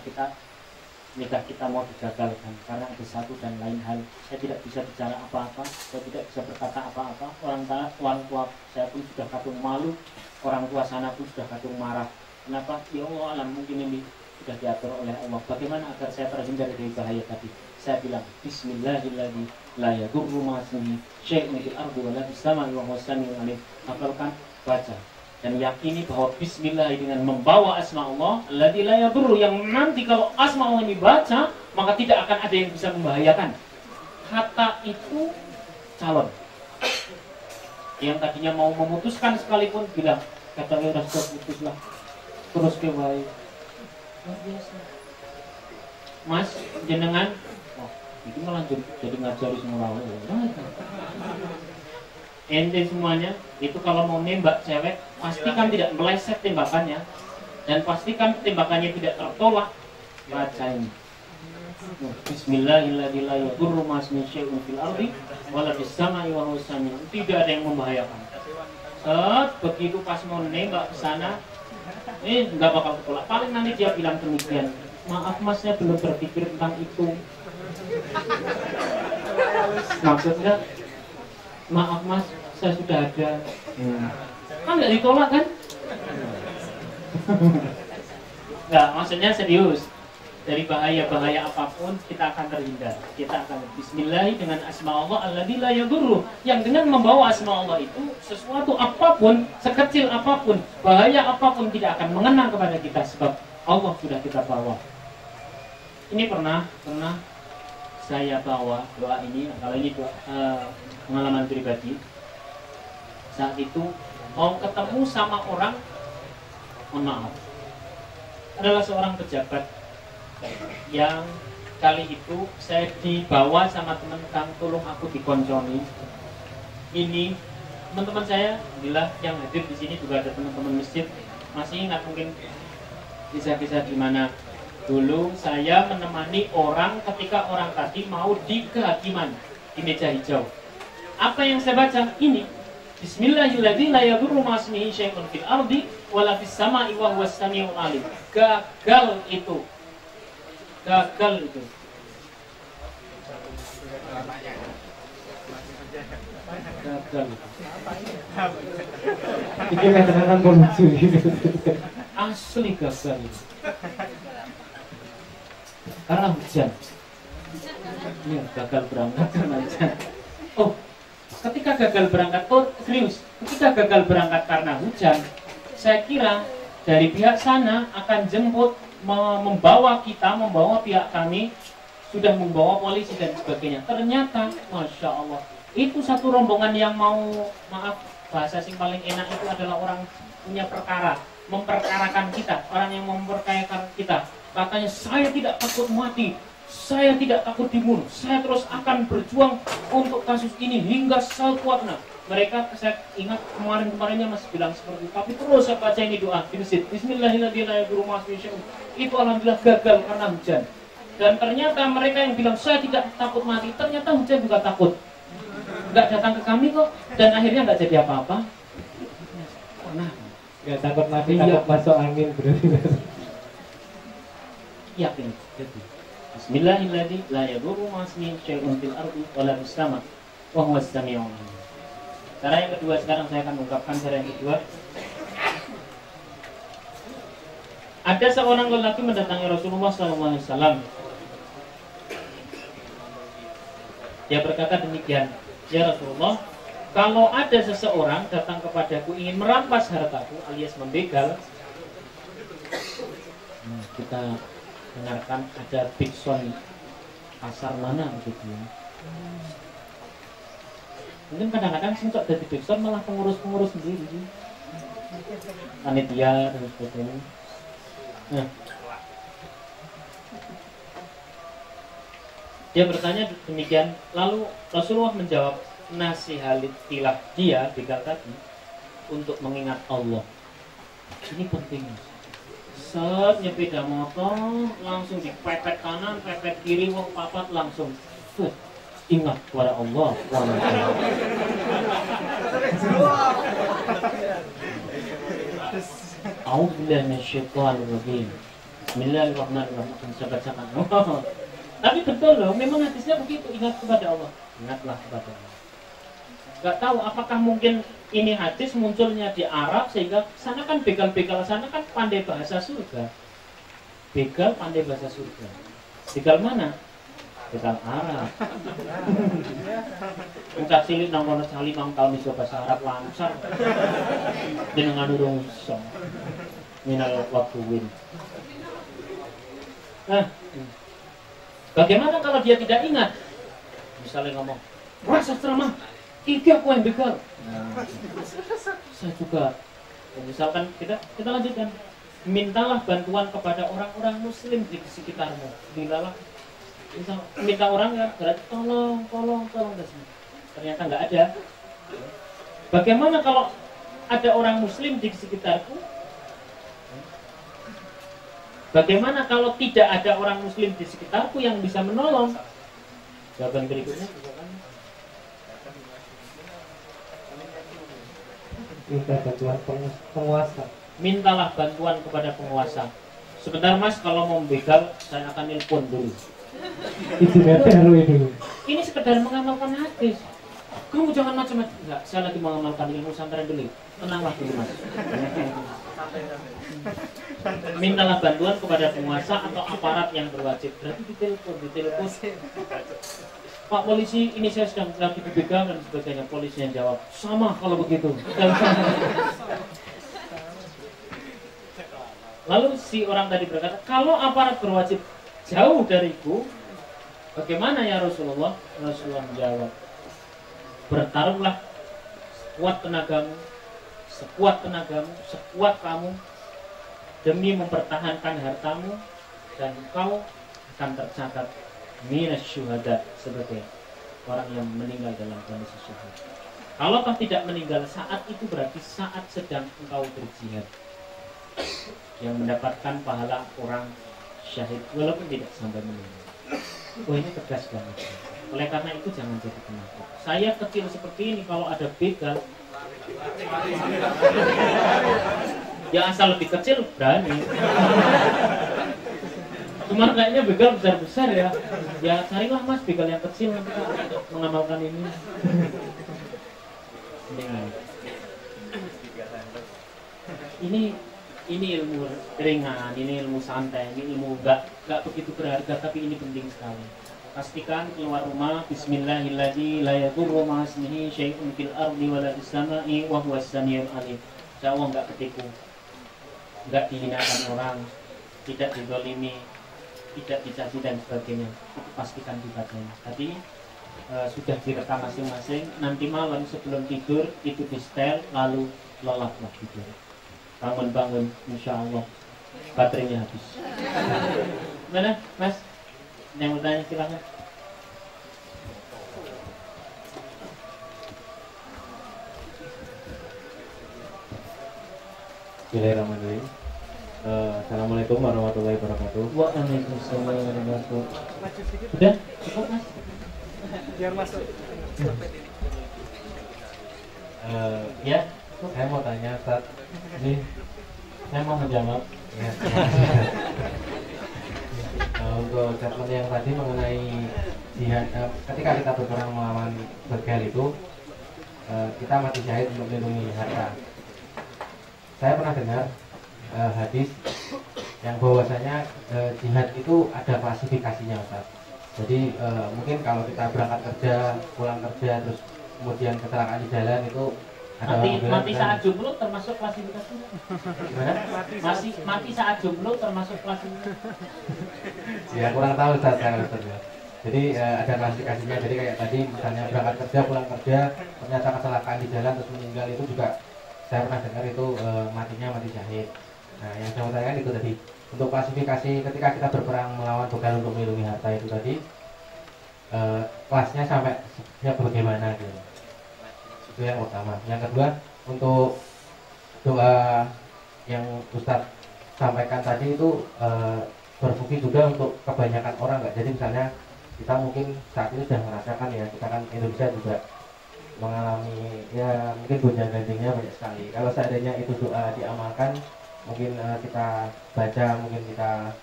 nikah kita mau digagalkan karena ada satu dan lain hal. Saya tidak bisa bicara apa-apa, saya tidak bisa berkata apa-apa. Orang tua saya pun sudah kadung malu, orang tua sana pun sudah kadung marah. Kenapa? Ya Allah alam, mungkin ini sudah diatur oleh Allah. Bagaimana agar saya terhindar dari bahaya tadi? Saya bilang Bismillahirrahmanirrahim. La yadurru ma'asmihi syai'un fil ardi wa la fis sama'i wa huwas sami'ul 'alim. Hafalkan, baca dan yakini bahwa bismillah dengan membawa asma Allah alladzi la yadurru, yang nanti kalau asma Allah ini baca maka tidak akan ada yang bisa membahayakan. Kata itu calon yang tadinya mau memutuskan sekalipun bilang katanya udah putuslah terus ke baik. Luar biasa. Mas jenengan itu malah jadi ngajari semua orang. Ente semuanya itu kalau mau nembak cewek pastikan tidak meleset tembakannya dan pastikan tembakannya tidak tertolak. Baca ini Bismillahirrahmanirrahim. Tidak ada yang membahayakan. Begitu pas mau nembak ke sana, nggak bakal tertolak. Paling nanti dia bilang demikian, maaf mas, saya belum berpikir tentang itu. Maksudnya maaf mas, saya sudah ada. Kan nggak ditolak kan? Nggak, maksudnya serius. Dari bahaya-bahaya apapun kita akan terhindar. Kita akan bismillah dengan asma Allah alladzi la yadurru, yang dengan membawa asma Allah itu sesuatu apapun, sekecil apapun, bahaya apapun tidak akan mengenang kepada kita sebab Allah sudah kita bawa. Ini pernah saya bawa doa ini, kalau ini doa, pengalaman pribadi. Saat itu mau ketemu sama orang, mohon maaf, adalah seorang pejabat yang kali itu saya dibawa sama teman, Kang tolong aku dikonconi. Ini teman-teman saya, bila yang hadir di sini juga ada teman-teman masjid, masih ingat mungkin kisah-kisah di mana dulu saya menemani orang ketika orang tadi mau di kehakiman di meja hijau. Apa yang saya baca ini, Bismillahirrahmanirrahim. La yadurru ma'asmihi syai'un fil ardi wa la fis sama'i wa huwas sami'ul 'alim. Gagal itu. Gagal itu. Gagal. Ini kadang-kadang lucu gitu. Asli gagal itu. Karena hujan. Ini gagal berangkat karena hujan. Oh, ketika gagal berangkat, serius. Ketika gagal berangkat karena hujan, saya kira dari pihak sana akan jemput, membawa pihak kami, sudah membawa polisi dan sebagainya. Ternyata, Masya Allah, itu satu rombongan yang mau, maaf, bahasa sing paling enak itu adalah orang punya perkara, memperkarakan kita, orang yang memperkayakan kita. Katanya, saya tidak takut mati, saya tidak takut dibunuh, saya terus akan berjuang untuk kasus ini hingga sekuatnya. Mereka, saya ingat kemarin-kemarinnya masih bilang seperti itu, tapi terus saya baca ini doa di masjid, Bismillahirrahmanirrahim. Itu alhamdulillah gagal karena hujan. Dan ternyata mereka yang bilang saya tidak takut mati, ternyata hujan juga takut. Nggak datang ke kami kok, dan akhirnya nggak jadi apa-apa. pernah. Nggak takut mati, Iya. takut masuk angin berarti. Yakin. Jadi Bismillahirrahmanirrahim. La yadurru ma'asmihi syai'un fil ardi wala fis sama' wa huwas sami'ul 'alim. Cara yang kedua, sekarang saya akan ungkapkan cara yang kedua. Ada seorang lelaki mendatangi Rasulullah SAW. Dia berkata demikian, ya Rasulullah, kalau ada seseorang datang kepadaku ingin merampas hartaku alias membegal, kita dengarkan ada Bigson pasar mana gitu ya. Mungkin kadang-kadang sih dari Bigson malah pengurus-pengurus sendiri, panitia dan sebagainya. Nah, dia bertanya demikian, lalu Rasulullah menjawab, nasihatilah dia begal tadi untuk mengingat Allah. Ini penting. Set nyepeda motor langsung dipepet kanan, pepet kiri, wong papat langsung set ingat kepada Allah. A'udzubillahi minasyaitonir rajim. Bismillahirrahmanirrahim. Tapi betul loh, memang hadisnya begitu, ingat kepada Allah. Ingatlah kepada Allah. Gak tahu apakah mungkin ini hadis munculnya di Arab sehingga sana kan begal-begal sana kan pandai bahasa surga. Begal pandai bahasa surga. Begal mana? Begal Arab. Muka cilik nang kono sali mang tau iso bahasa Arab lancar. Jenengan urung iso. Minal waqtuwin. Nah, bagaimana kalau dia tidak ingat? Misalnya ngomong, rasa ceramah, iki aku yang begal. Nah, saya juga. Misalkan kita lanjutkan. Mintalah bantuan kepada orang-orang Muslim di sekitarmu. Minta orang ya berarti tolong. Ternyata nggak ada. Bagaimana kalau ada orang Muslim di sekitarku? Bagaimana kalau tidak ada orang Muslim di sekitarku yang bisa menolong? Jawaban berikutnya. Minta bantuan penguasa. Mintalah bantuan kepada penguasa. Sebentar mas, kalau mau begal, saya akan nelpon dulu. Izinnya dulu. Ini sekedar mengamalkan hadis. Kamu jangan macam-macam. Enggak, saya lagi mengamalkan ilmu pesantren dulu. Tenanglah dulu mas. Mintalah bantuan kepada penguasa atau aparat yang berwajib. Berarti ditelepon. Pak polisi, ini saya sedang lagi dibegal dan sebagainya. Polisinya jawab, sama kalau begitu. Lalu si orang tadi berkata, kalau aparat berwajib jauh dariku, bagaimana ya Rasulullah? Rasulullah menjawab, bertarunglah sekuat tenagamu, sekuat kamu demi mempertahankan hartamu, dan kau akan tercatat minas syuhada sebagai orang yang meninggal dalam kondisi syuhada. Kalau kau tidak meninggal saat itu berarti saat sedang engkau berjihad, yang mendapatkan pahala orang syahid walaupun tidak sampai meninggal. Oh ini tegas banget. Oleh karena itu jangan jadi penakut. Saya kecil seperti ini, kalau ada begal ya asal lebih kecil berani. Cuma kayaknya begal besar-besar ya. Ya carilah mas begal yang kecil nanti mengamalkan ini. Ini ilmu ringan, ini ilmu santai, ini ilmu gak begitu berharga, tapi ini penting sekali. Pastikan keluar rumah Bismillahirrahmanirrahim, la yadurru ma'asmihi syai'un fil ardi wala fis sama'i wa huwas samiul 'alim. Jauh enggak ketipu, enggak dihinakan orang, tidak dizalimi, tidak dicaci dan sebagainya. Itu pastikan dibacanya. Tadi sudah direkam masing-masing. Nanti malam sebelum tidur itu di setel, lalu lelaplah tidur. Bangun-bangun, insya Allah baterainya habis. Mana, Mas? Yang mau tanya silakan. Bismillahirrahmanirrahim. Assalamualaikum warahmatullahi wabarakatuh. Waalaikumsalam warahmatullahi wabarakatuh. Sudah? Cukup mas? Biar masuk. Ya, Saya mau tanya, Ustaz. Ini saya mau menjawab. Ya. Untuk statement yang tadi mengenai jihad, ketika kita berperang melawan begal itu, kita mati syahid untuk melindungi harta. Saya pernah dengar hadis yang bahwasanya jihad itu ada klasifikasinya, Ustaz. Jadi mungkin kalau kita berangkat kerja, pulang kerja, terus kemudian kecelakaan di jalan itu ada mati saat jomblo termasuk klasifikasinya. Gimana? Mati saat jomblo termasuk klasifikasinya. Ya kurang tahu Ustaz saya, Ustaz ya. Jadi ada klasifikasinya. Jadi kayak tadi misalnya berangkat kerja, pulang kerja, ternyata kecelakaan di jalan terus meninggal, itu juga saya pernah dengar itu matinya mati syahid. Nah yang saya mau tanyakan itu tadi, untuk klasifikasi ketika kita berperang melawan begal untuk melindungi harta itu tadi, kelasnya sampai ya bagaimana gitu. Itu yang pertama. Yang kedua, untuk doa yang Ustadz sampaikan tadi itu berfungsi juga untuk kebanyakan orang nggak? Jadi misalnya kita mungkin saat ini sudah merasakan ya, kita kan Indonesia juga mengalami ya mungkin gonjang-ganjingnya banyak sekali. Kalau seandainya itu doa diamalkan, mungkin kita baca, mungkin kita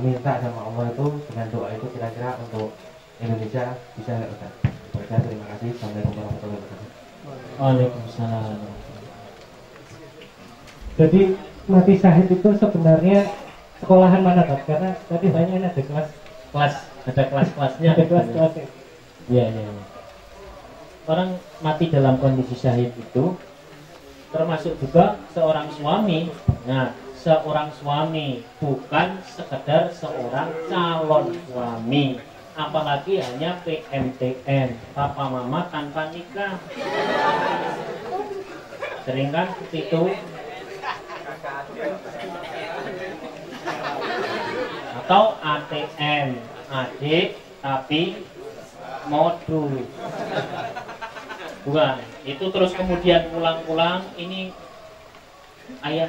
minta sama Allah itu dengan doa itu kira-kira untuk Indonesia bisa nggak Ustaz? Terima kasih. Assalamualaikum warahmatullahi wabarakatuh. Waalaikumsalam. Jadi mati syahid itu sebenarnya sekolahan mana, Pak? Karena tadi banyak ada kelas-kelasnya. Ada kelas-kelasnya. Iya. Orang mati dalam kondisi syahid itu termasuk juga seorang suami. Nah, seorang suami, bukan sekedar seorang calon suami, apalagi hanya PMTN, papa mama tanpa nikah. Sering kan itu? Atau ATM, adik tapi modul. Bukan, itu terus kemudian pulang-pulang, ini ayah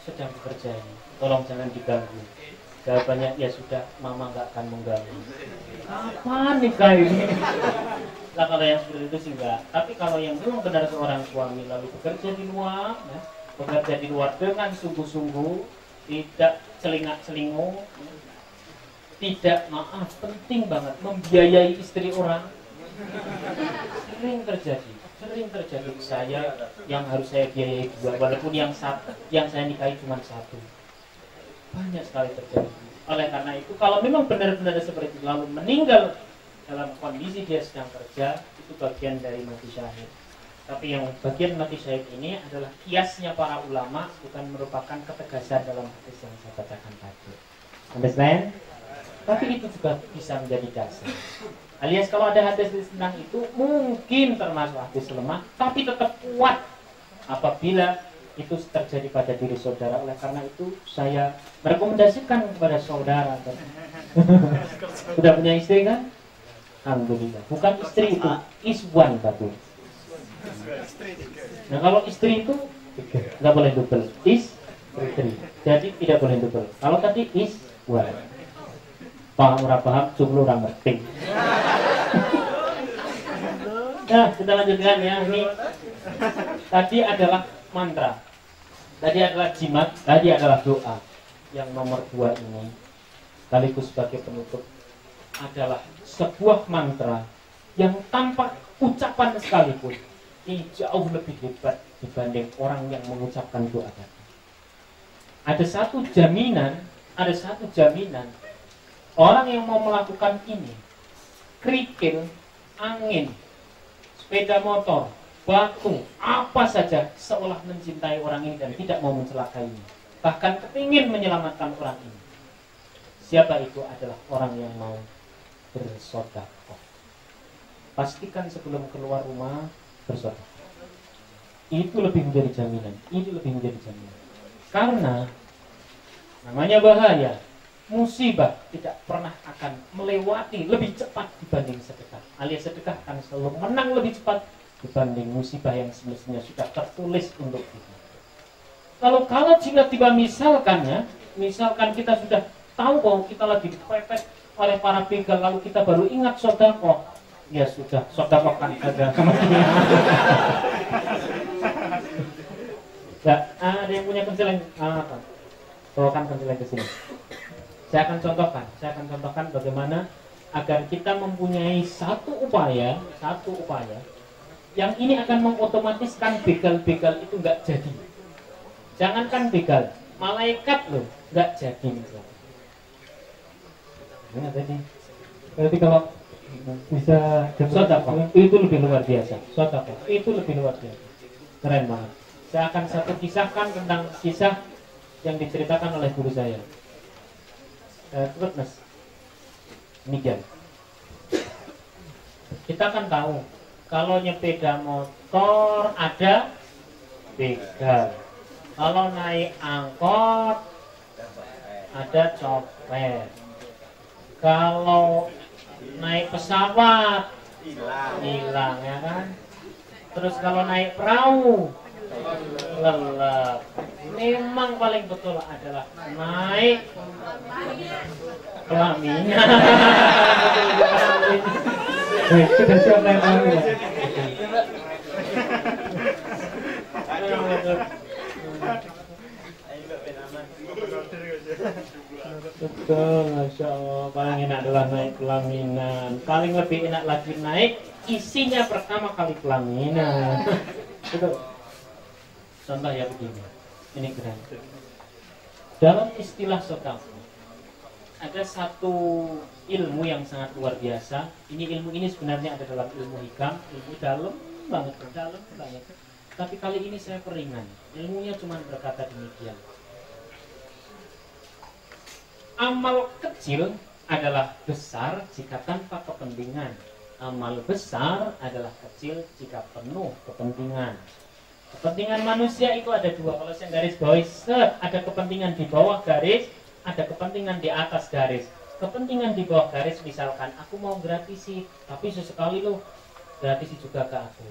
sedang bekerja ini, tolong jangan diganggu. Jawabannya, ya sudah, mama nggak akan mengganggu. Apa nikah ini? Nah kalau yang seperti itu sih enggak. Tapi kalau yang memang benar seorang suami lalu bekerja di luar, ya, bekerja di luar dengan sungguh-sungguh, tidak celingak-celinguk, tidak, maaf, penting banget membiayai istri orang. Sering terjadi saya yang harus saya biayai dua, walaupun yang saya nikahi cuma satu. Banyak sekali terjadi. Oleh karena itu, kalau memang benar-benar seperti itu lalu meninggal dalam kondisi dia sedang kerja, itu bagian dari mati syahid. Tapi yang bagian mati syahid ini adalah kiasnya para ulama, bukan merupakan ketegasan dalam hadis yang saya bacakan tadi. Understand? Tapi itu juga bisa menjadi dasar. Alias kalau ada hadis tentang itu mungkin termasuk hadis lemah, tapi tetap kuat apabila itu terjadi pada diri saudara. Oleh karena itu saya merekomendasikan kepada saudara. Sudah punya istri kan? Alhamdulillah. Bukan istri itu, iswan tapi. Nah kalau istri itu nggak boleh double, istri. Jadi tidak boleh double. Kalau tadi iswan. Paham, jomblo orang ngerti. Nah, kita lanjutkan ya. Ini tadi adalah mantra, tadi adalah jimat, tadi adalah doa. Yang nomor 2 ini sekaligus sebagai penutup adalah sebuah mantra yang tanpa ucapan sekalipun ini jauh lebih hebat dibanding orang yang mengucapkan doa tadi. Ada satu jaminan orang yang mau melakukan ini, kerikil, angin, sepeda motor, batu, apa saja, seolah mencintai orang ini dan tidak mau mencelakainya, bahkan ingin menyelamatkan orang ini. Siapa itu? Adalah orang yang mau bersedekah. Pastikan sebelum keluar rumah bersedekah. Itu lebih menjadi jaminan. Karena namanya bahaya, musibah tidak pernah akan melewati lebih cepat dibanding sedekah. Alias sedekah akan selalu menang lebih cepat dibanding musibah yang semestinya sudah tertulis untuk kita. Kalau tiba-tiba misalkan kita sudah tahu bahwa kita lagi dipepet oleh para begal, lalu kita baru ingat sedekah, ya sudah, sedekahkan saja. Enggak, ada yang punya pensil yang apa? Bawakan pensil ke sini. Saya akan contohkan bagaimana agar kita mempunyai satu upaya yang ini akan mengotomatiskan begal-begal itu nggak jadi. Jangankan begal, malaikat loh nggak jadi misalnya. Nah, tadi. Berarti kalau bisa sedekah itu lebih luar biasa. Sedekah itu lebih luar biasa. Keren banget. Saya akan satu kisahkan tentang kisah yang diceritakan oleh guru saya. Terus Mas, demikian. Kita kan tahu kalau nyepeda motor ada begal, kalau naik angkot ada copet, kalau naik pesawat hilang ya kan. Terus kalau naik perahu lelap. Memang paling betul adalah naik pelaminan. Sudah siap naik pelaminan. Betul, Masya Allah. Paling enak adalah naik pelaminan. Paling lebih enak lagi naik isinya pertama kali pelaminan. Betul. Contoh ya begini. Ini keren. Dalam istilah sedekah ada satu ilmu yang sangat luar biasa. Ilmu ini sebenarnya ada dalam ilmu hikam, ilmu dalam banget. Tapi kali ini saya peringan. Ilmunya cuma berkata demikian. Amal kecil adalah besar jika tanpa kepentingan. Amal besar adalah kecil jika penuh kepentingan. Kepentingan manusia itu ada dua. Kalau saya garis bawahi, ada kepentingan di bawah garis, ada kepentingan di atas garis. Kepentingan di bawah garis misalkan aku mau gratisi, tapi sesekali lo gratisi juga ke aku.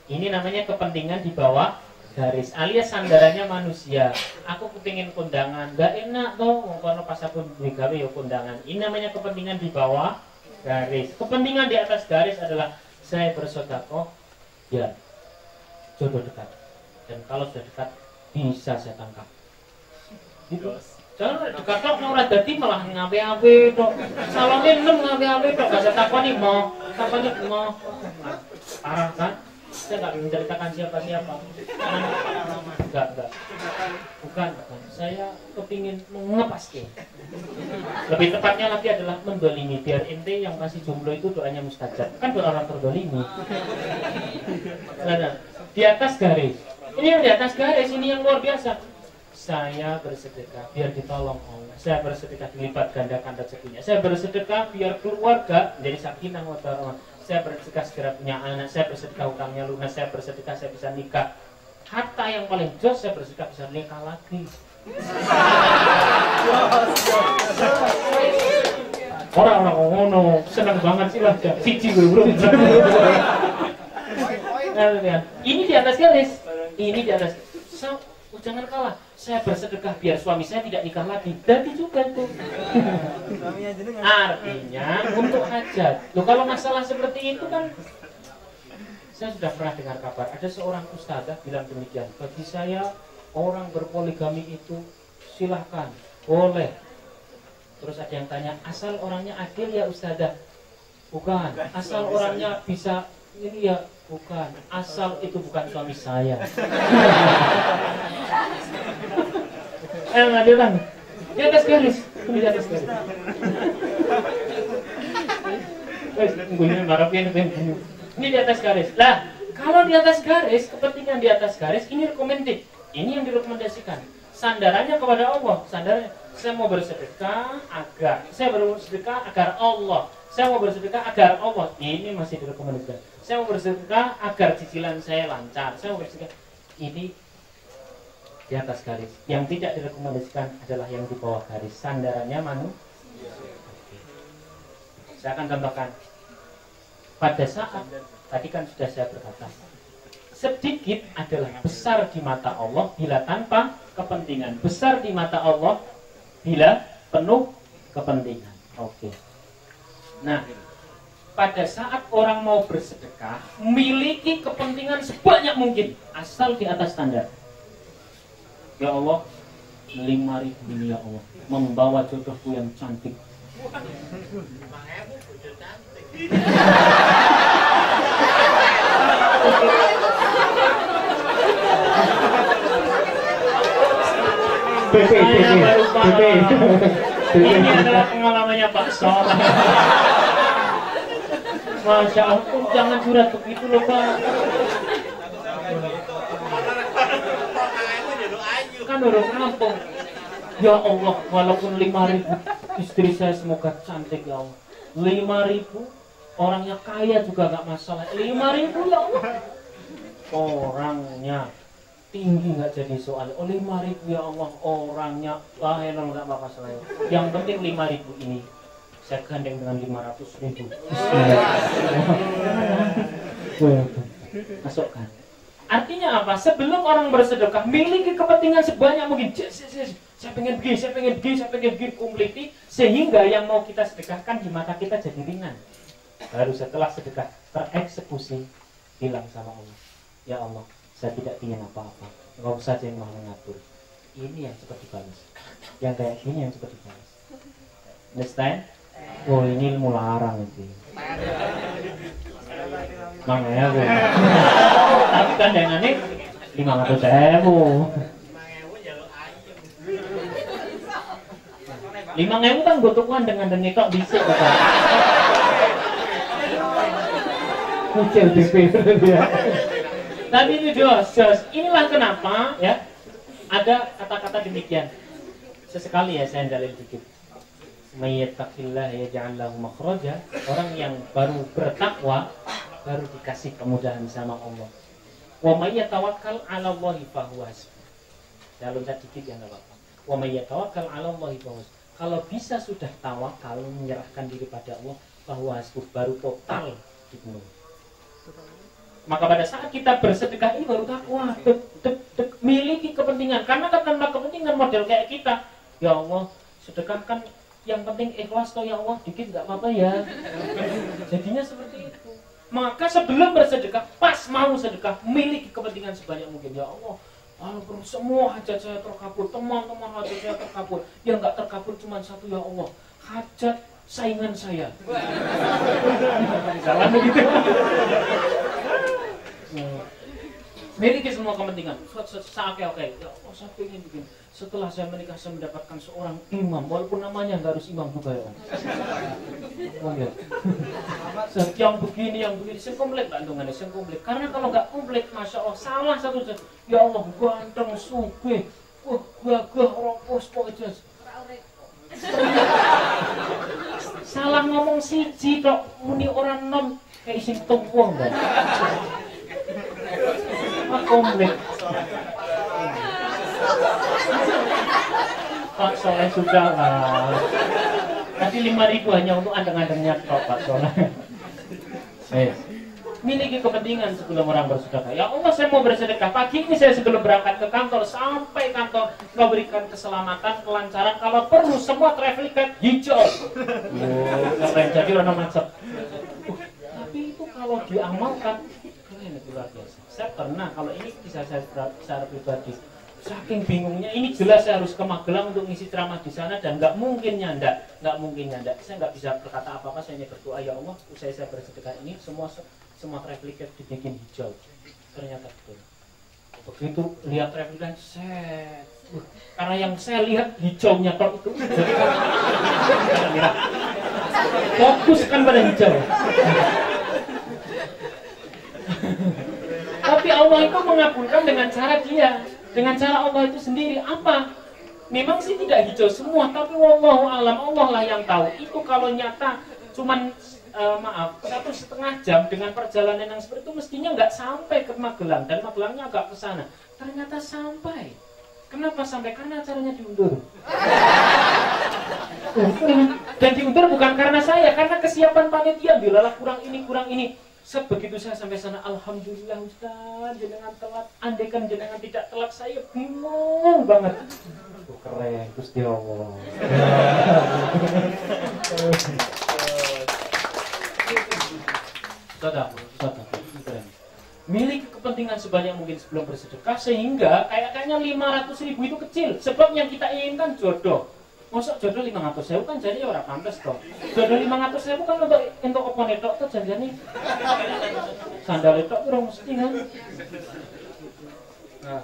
Ini namanya kepentingan di bawah garis, alias sandarannya manusia. Aku kepingin kondangan, gak enak toh, karena pas aku digawe ya kondangan. Ini namanya kepentingan di bawah garis. Kepentingan di atas garis adalah saya bersedekah, ya jodoh dekat. Dan kalau sudah dekat bisa saya tangkap. Gitu. Jangan dekat tok ora dadi malah ngawe-awe tok. Salone 6 ngawe-awe tok, gak saya takoni mau. Parah kan? Saya nggak menceritakan siapa-siapa. Enggak. Bukan. Saya kepingin mengepas. Lebih tepatnya lagi adalah mendolimi. Biar ente yang masih jomblo itu doanya mustajab. Kan doa orang terdolimi. Nah, di atas garis. Ini yang di atas garis, ini yang luar biasa. Saya bersedekah biar ditolong Allah. Saya bersedekah dilipat gandakan rezekinya. Saya bersedekah biar keluarga menjadi sakinah mawaddah. Saya bersedekah segera punya anak. Saya bersedekah hutangnya lunas. Saya bersedekah saya bisa nikah. Hatta yang paling jos, saya bersedekah bisa nikah lagi. Orang-orang ngono senang banget sih lah. Cici bro. Ini di atas garis. Ini di atas. Jangan kalah. Saya bersedekah biar suami saya tidak nikah lagi. Jadi juga tuh. Artinya untuk hajat. Loh, kalau masalah seperti itu kan, saya sudah pernah dengar kabar ada seorang ustadzah bilang demikian. Bagi saya orang berpoligami itu silahkan, boleh. Terus ada yang tanya, asal orangnya adil ya ustadzah? Bukan. Asal orangnya bisa ini ya? Bukan. Asal itu bukan suami saya. Ngadilan di atas garis, di atas garis. Ini di atas garis. Lah, kalau di atas garis, kepentingan di atas garis ini recommended. Ini yang direkomendasikan. Sandarannya kepada Allah. Sandarannya, saya mau bersedekah agar Allah. Saya mau bersedekah agar Allah. Ini masih direkomendasikan. Saya mau bersedekah agar cicilan saya lancar. Saya mau bersedekah. Ini di atas garis. Yang tidak direkomendasikan adalah yang di bawah garis. Sandarannya manusia. Saya akan contohkan. Pada saat tadi kan sudah saya berkata, sedikit adalah besar di mata Allah bila tanpa kepentingan. Besar di mata Allah bila penuh kepentingan. Oke. Nah, pada saat orang mau bersedekah, miliki kepentingan sebanyak mungkin asal di atas standar. Ya Allah, 5.000 ini ya Allah, membawa jodohku yang cantik. Saya baru paham. Ini adalah pengalamannya Pak Sol. Masya Allah, jangan curhat begitu loh Pak. Kan orang kampung. Ya Allah, walaupun 5.000 istri saya semoga cantik ya Allah. 5.000 orangnya kaya juga gak masalah. 5.000 ya Allah. Orangnya tinggi nggak jadi soal. Oh 5.000 ya Allah, orangnya enak nggak apa-apa masalah. Yang penting 5.000 ini saya gandeng dengan 500.000. Masukkan. Artinya apa? Sebelum orang bersedekah, miliki kepentingan sebanyak mungkin. Saya pengen begini, saya pengen begini, saya pengen begini, kumuliti, sehingga yang mau kita sedekahkan di mata kita jadi ringan. Baru setelah sedekah tereksekusi, bilang sama Allah, ya Allah, saya tidak ingin apa-apa. Engkau saja yang maha mengatur. Ini yang cepat dibalas. Yang kayak gini yang cepat dibalas. Understand? Oh ini ilmu larang itu. Makanya gue. Tapi kan dengan ini 500.000. 5.000 kan gue tukuan dengan dengekok bisa. Kucil DP ya. Tapi ini Jos, inilah kenapa ya ada kata-kata demikian. Sesekali ya saya dalil dikit. Mayyattaqillah yaj'al lahu makhraja. Orang yang baru bertakwa baru dikasih kemudahan sama Allah. Wa may yatawakkal 'ala Allahi fahuwa hasbuh. Saya loncat dikit ya enggak apa-apa. Wa may yatawakkal 'ala Allahi fahuwa hasbuh. Kalau bisa sudah tawakal menyerahkan diri pada Allah, fahuwa hasbuh, baru total dipenuhi. Maka pada saat kita bersedekah ini baru takwa, miliki kepentingan. Karena tanpa kepentingan model kayak kita, ya Allah, sedekahkan yang penting ikhlas toh ya Allah, dikit nggak apa-apa ya. Jadinya seperti itu. Maka sebelum bersedekah, pas mau sedekah, miliki kepentingan sebanyak mungkin. Ya Allah, walaupun semua hajat saya terkabul, teman-teman hajat saya terkabul, yang nggak terkabul cuma satu ya Allah, hajat saingan saya. Salah begitu. Miliki semua kepentingan. Oke. Ya Allah, saya ingin bikin. Setelah saya menikah saya mendapatkan seorang imam, walaupun namanya nggak harus imam juga ya. Oh ya. Yang begini, saya komplit bantungannya, saya komplit. Karena kalau nggak komplit, masya Allah, salah satu. Ya Allah, ganteng, sugih, gagah, orang pospok aja. Salah ngomong siji, kok muni orang nom kayak isi tumpung kan. Komplit. Pak Soleh sudah lah. Nanti 5.000 hanya untuk andeng-andengnya Pak Soleh. Miliki kepentingan sebelum orang bersedekah. Ya Allah, saya mau bersedekah. Pagi ini saya sebelum berangkat ke kantor, sampai kantor Kau berikan keselamatan, kelancaran. Kalau perlu semua traffic light hijau. Jadi orang macet. Tapi itu kalau diamalkan, keren itu luar biasa. Saya pernah, kalau ini kisah saya secara pribadi, saking bingungnya, ini jelas saya harus ke Magelang untuk ngisi ceramah di sana dan nggak mungkin nyanda. Saya nggak bisa berkata apa-apa, saya hanya berdoa, ya Allah, usai saya bersedekah ini semua traffic light dibikin hijau. Ternyata betul. Begitu lihat traffic light, karena yang saya lihat hijaunya kok itu, jadi fokuskan pada hijau. Tapi Allah itu mengabulkan dengan cara dia. Dengan cara Allah itu sendiri. Apa? Memang sih tidak hijau semua, tapi wallahu alam, Allah lah yang tahu. Itu kalau nyata cuman 1,5 jam dengan perjalanan yang seperti itu, mestinya nggak sampai ke Magelang, dan Magelangnya agak ke sana. Ternyata sampai. Kenapa sampai? Karena acaranya diundur. Dan diundur bukan karena saya, karena kesiapan panitia. Bilalah kurang ini. Sebegitu saya sampai sana, alhamdulillah Ustaz, jenengan telat. Andaikan jenengan tidak telat, saya bingung banget. Keren, Gusti Allah. Saudara, keren. Miliki kepentingan sebanyak mungkin sebelum bersedekah, sehingga kayak kayaknya 500.000 itu kecil. Sebab yang kita inginkan jodoh. Masuk jodoh 500.000 kan jadi orang pantas toh. Jodoh 500.000 kan untuk apa netok tuh janjane. Sandal netok tuh orang mesti kan. Nah,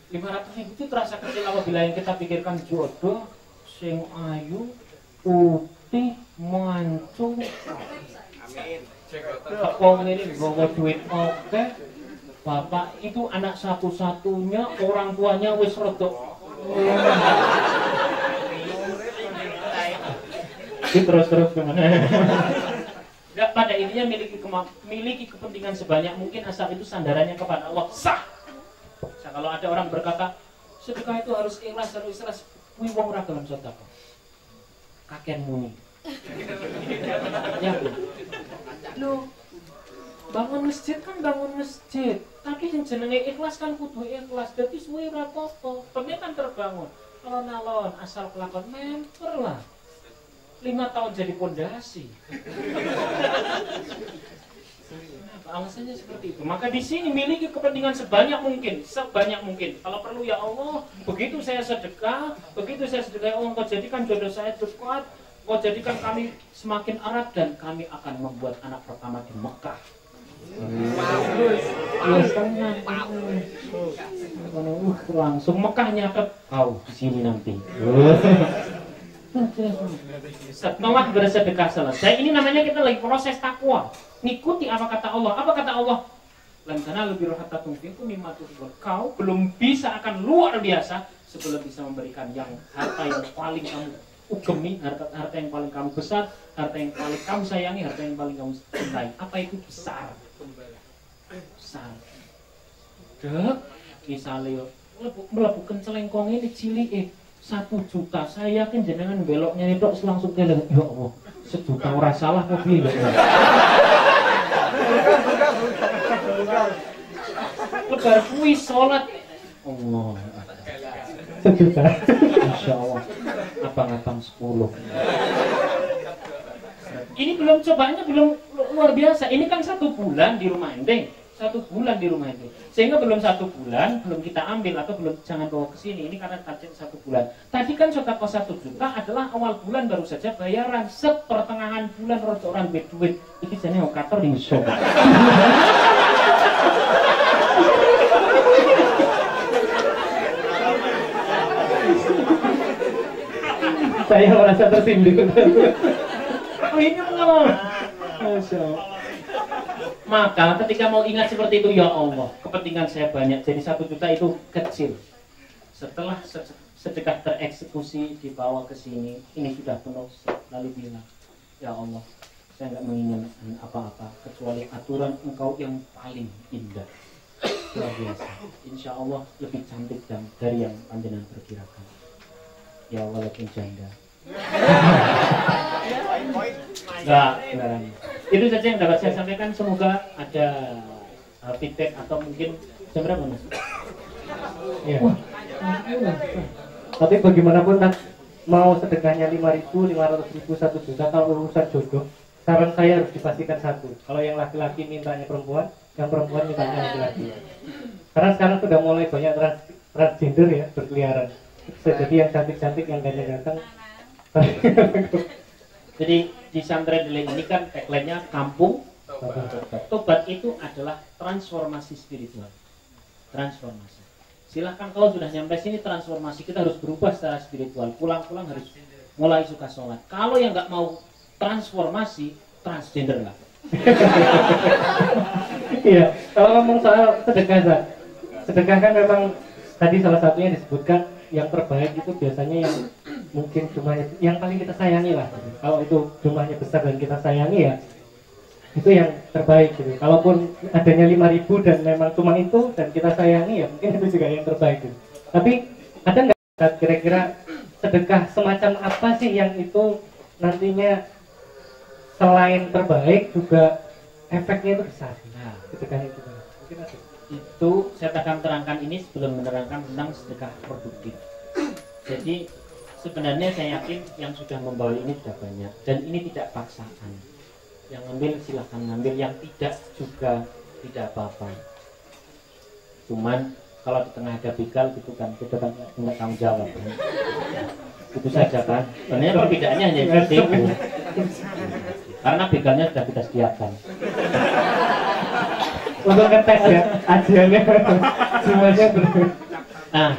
500.000 itu terasa kecil apabila yang kita pikirkan jodoh sing ayu, putih, mancung. Amin. Kok ini bawa duit oke. Bapak itu anak satu-satunya, orang tuanya wis rodok. Terus gimana? Enggak, pada intinya miliki kepentingan sebanyak mungkin asal itu sandarannya kepada Allah sah. Nah, kalau ada orang berkata sedekah itu harus ikhlas, kuwi wong ora gelem sedekah. Kakek muni. Ya, loh, bangun masjid kan bangun masjid, tapi yang jenenge ikhlas kan kudu ikhlas. Jadi suwe ora apa-apa, penting kan terbangun. Alon-alon asal kelakon memper lah. 5 tahun jadi pondasi. Alasannya seperti itu. Maka di sini miliki kepentingan sebanyak mungkin. Kalau perlu ya Allah, begitu saya sedekah ya Allah, Engkau jadikan jodoh saya kuat, Engkau jadikan kami semakin erat dan kami akan membuat anak pertama di Mekah. Langsung Mekah nyatet kau di sini nanti. Setelah bersedekah selesai, ini namanya kita lagi proses takwa. Ngikuti apa kata Allah. Apa kata Allah? Lan kana lebih hatta tunfiqu mimma tuhibbun. Kau belum bisa akan luar biasa sebelum bisa memberikan yang harta yang paling kamu ugemi, harta yang paling kamu besar, harta yang paling kamu sayangi, harta yang paling kamu cintai. Apa itu besar? Besar. Dek, misalnya melepukan celengkong ini cilik 1 juta, saya yakin jenengan beloknya itu langsung ke ya Allah, 1 juta ora salah kok piye ya. Lebar kuwi salat Allah. 1 juta. Insyaallah. Abang-abang 10. Ini belum cobanya belum luar biasa. Ini kan 1 bulan di rumah ending. 1 bulan di rumah ini, sehingga belum 1 bulan belum kita ambil atau belum jangan bawa ke sini. Ini karena target 1 bulan. Tadi kan sedekah 1 juta adalah awal bulan baru saja bayaran, sepertengahan bulan orang duit iki jane okator di shop. Saya merasa tersindir. Oh ini Allah. Masya Allah. Maka ketika mau ingat seperti itu, ya Allah, kepentingan saya banyak, jadi 1 juta itu kecil. Setelah sedekah tereksekusi dibawa ke sini, ini sudah penuh, lalu bilang, ya Allah, saya nggak menginginkan apa-apa kecuali aturan Engkau yang paling indah, luar biasa. Insya Allah lebih cantik dari yang panjenengan perkirakan. Ya walaupun janda. Enggak. Itu saja yang dapat saya sampaikan. Semoga ada feedback atau mungkin jam berapa Mas? Ya. Tapi bagaimanapun mau sedekahnya 5.000, 500.000, 1 juta, kalau urusan jodoh, saran saya harus dipastikan satu. Kalau yang laki-laki mintanya perempuan, yang perempuan mintanya laki-laki. Karena sekarang sudah mulai banyak transgender ya berkeliaran. Jadi yang cantik-cantik, yang ganteng-ganteng. Jadi di Santren Deli ini kan tagline-nya kampung tobat itu adalah transformasi spiritual. Transformasi. Silahkan kalau sudah nyampe sini transformasi, kita harus berubah secara spiritual. Pulang-pulang harus mulai suka sholat. Kalau yang nggak mau transformasi, transgender lah. Iya, kalau ngomong soal sedekah kan memang tadi salah satunya disebutkan yang terbaik itu biasanya yang mungkin jumlahnya yang paling kita sayangi lah. Kalau itu jumlahnya besar dan kita sayangi ya itu yang terbaik gitu. Kalaupun adanya 5.000 dan memang cuma itu dan kita sayangi ya mungkin itu juga yang terbaik gitu. Tapi ada nggak kira-kira sedekah semacam apa sih yang itu nantinya selain terbaik juga efeknya itu besar? Nah, sedekahnya itu mungkin ada. Itu saya akan terangkan ini sebelum menerangkan tentang sedekah produktif. Jadi sebenarnya saya yakin yang sudah membawa ini sudah banyak dan ini tidak paksaan. Yang ngambil silahkan ngambil, yang tidak juga tidak apa-apa. Cuman kalau di tengah ada begal gitu kan, kita kan nggak tanggung jawab kan. Itu saja kan. Sebenarnya perbedaannya hanya seperti itu. Karena begalnya sudah kita sediakan. Untuk ngetes ya, ajiannya semuanya Nah,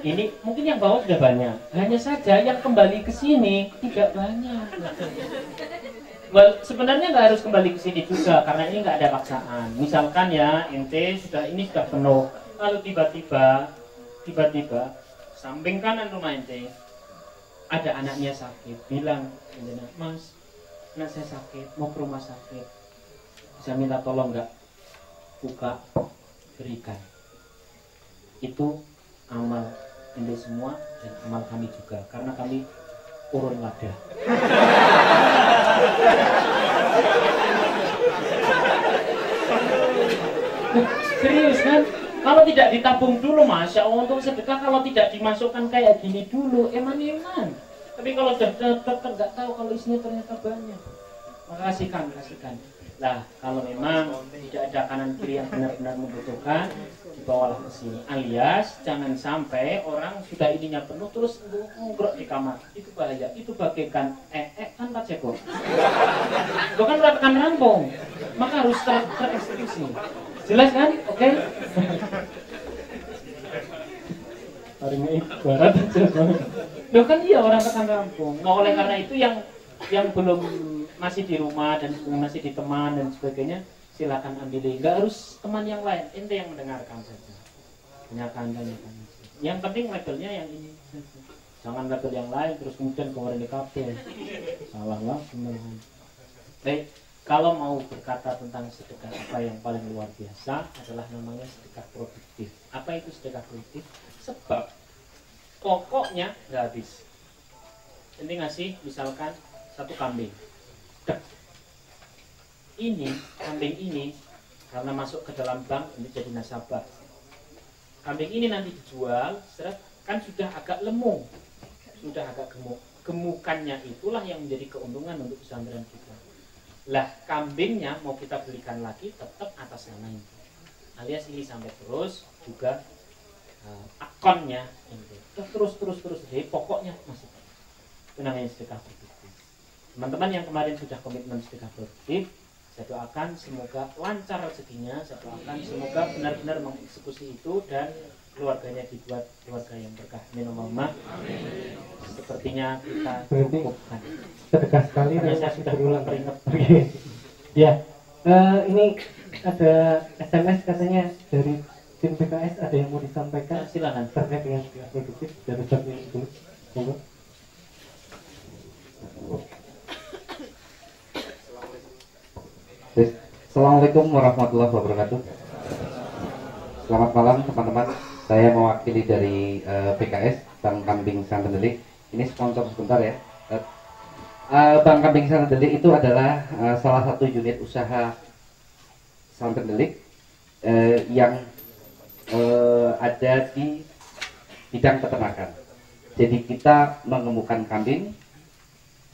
ini mungkin yang bawah sudah banyak. Hanya saja yang kembali ke sini tidak banyak. Well, sebenarnya nggak harus kembali ke sini juga karena ini nggak ada paksaan. Misalkan ya, ente ini sudah penuh, lalu tiba-tiba samping kanan rumah ente ada anaknya sakit, bilang, Mas, anak saya sakit, mau ke rumah sakit, bisa minta tolong nggak? Buka, berikan. Itu amal ente semua dan amal kami juga, karena kami urun wadah. Serius kan? Kalau tidak ditabung dulu, Masya Allah, untuk sedekah kalau tidak dimasukkan kayak gini dulu, eman-eman. Tapi kalau sudah nggak tahu kalau isinya ternyata banyak, maka kasihkan. Lah, kalau memang tidak ada kanan kiri yang benar-benar membutuhkan, dibawalah ke sini. Alias jangan sampai orang sudah ininya penuh terus ngogrok di kamar. Itu bahaya. Itu bagaikan kan Pak Jeko. Bukan tekan rampung. Maka harus tereksekusi. Jelas kan? Oke. Harinya ibarat aja. Loh kan iya orang tekan rampung. Nah, oleh karena itu yang belum masih di rumah dan masih di teman dan sebagainya, silakan ambil. Nggak harus teman yang lain, ente yang mendengarkan saja. Tanyakan. Yang penting labelnya yang ini. Jangan label yang lain terus kemudian keluarin di kabel. Salah lah sebenarnya. Baik, kalau mau berkata tentang sedekah apa yang paling luar biasa adalah namanya sedekah produktif. Apa itu sedekah produktif? Sebab pokoknya nggak habis. Ente ngasih misalkan 1 kambing. Kambing ini karena masuk ke dalam bank ini jadi nasabah. Kambing ini nanti dijual, kan sudah agak lemung, sudah agak gemuk. Gemukannya itulah yang menjadi keuntungan untuk pesantren kita. Lah kambingnya mau kita belikan lagi tetap atas nama itu. Alias ini sampai terus juga akonnya terus. Jadi pokoknya masih. Itu namanya sedekah produktif. Teman-teman yang kemarin sudah komitmen sedekah produktif, saya doakan semoga lancar rezekinya, saya doakan semoga benar-benar mengeksekusi itu dan keluarganya dibuat keluarga yang berkah. Minumma. Sepertinya kita cukupkan. Sedekah sekali dan saya sudah berulang teringat. Ya, ini ada SMS katanya dari tim PKS, ada yang mau disampaikan? Silakan. Terkait dengan sedekah produktif dari Ustaz dulu. Monggo. Assalamualaikum warahmatullahi wabarakatuh. Selamat malam teman-teman. Saya mewakili dari PKS Bank Kambing Santen Delik. Ini sponsor sebentar ya. Bank Kambing Santen Delik itu adalah salah satu unit usaha Santen Delik yang ada di bidang peternakan. Jadi kita mengemukan kambing,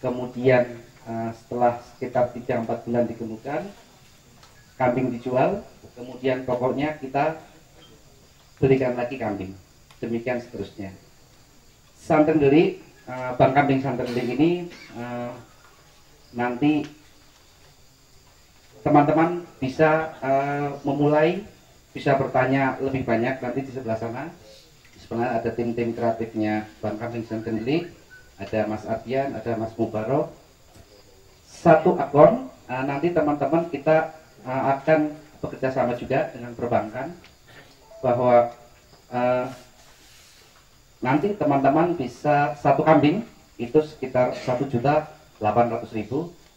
kemudian setelah sekitar 3-4 bulan dikemukan, kambing dijual, kemudian pokoknya kita belikan lagi kambing, demikian seterusnya. Santen Delik, Bank Kambing Santen Delik ini nanti teman-teman bisa memulai, bisa bertanya lebih banyak nanti di sebelah sana. Sebenarnya ada tim-tim kreatifnya Bank Kambing Santen Delik, ada Mas Ardian, ada Mas Mubarok. 1 akun, nanti teman-teman kita akan bekerja sama juga dengan perbankan, bahwa nanti teman-teman bisa 1 kambing itu sekitar 1.800.000.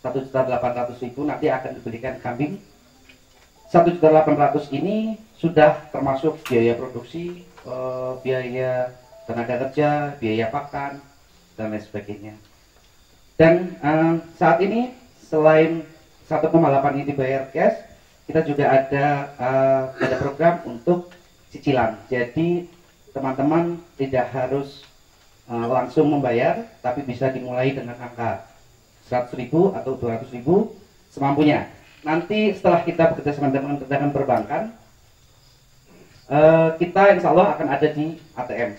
1.800.000 nanti akan diberikan kambing. 1.800.000 ini sudah termasuk biaya produksi, biaya tenaga kerja, biaya pakan, dan lain sebagainya. Dan saat ini selain 1,8 ini dibayar cash, kita juga ada program untuk cicilan. Jadi teman-teman tidak harus langsung membayar, tapi bisa dimulai dengan angka 100.000 atau 200.000 semampunya. Nanti setelah kita bekerja sama dengan perbankan, Kita insya Allah akan ada di ATM,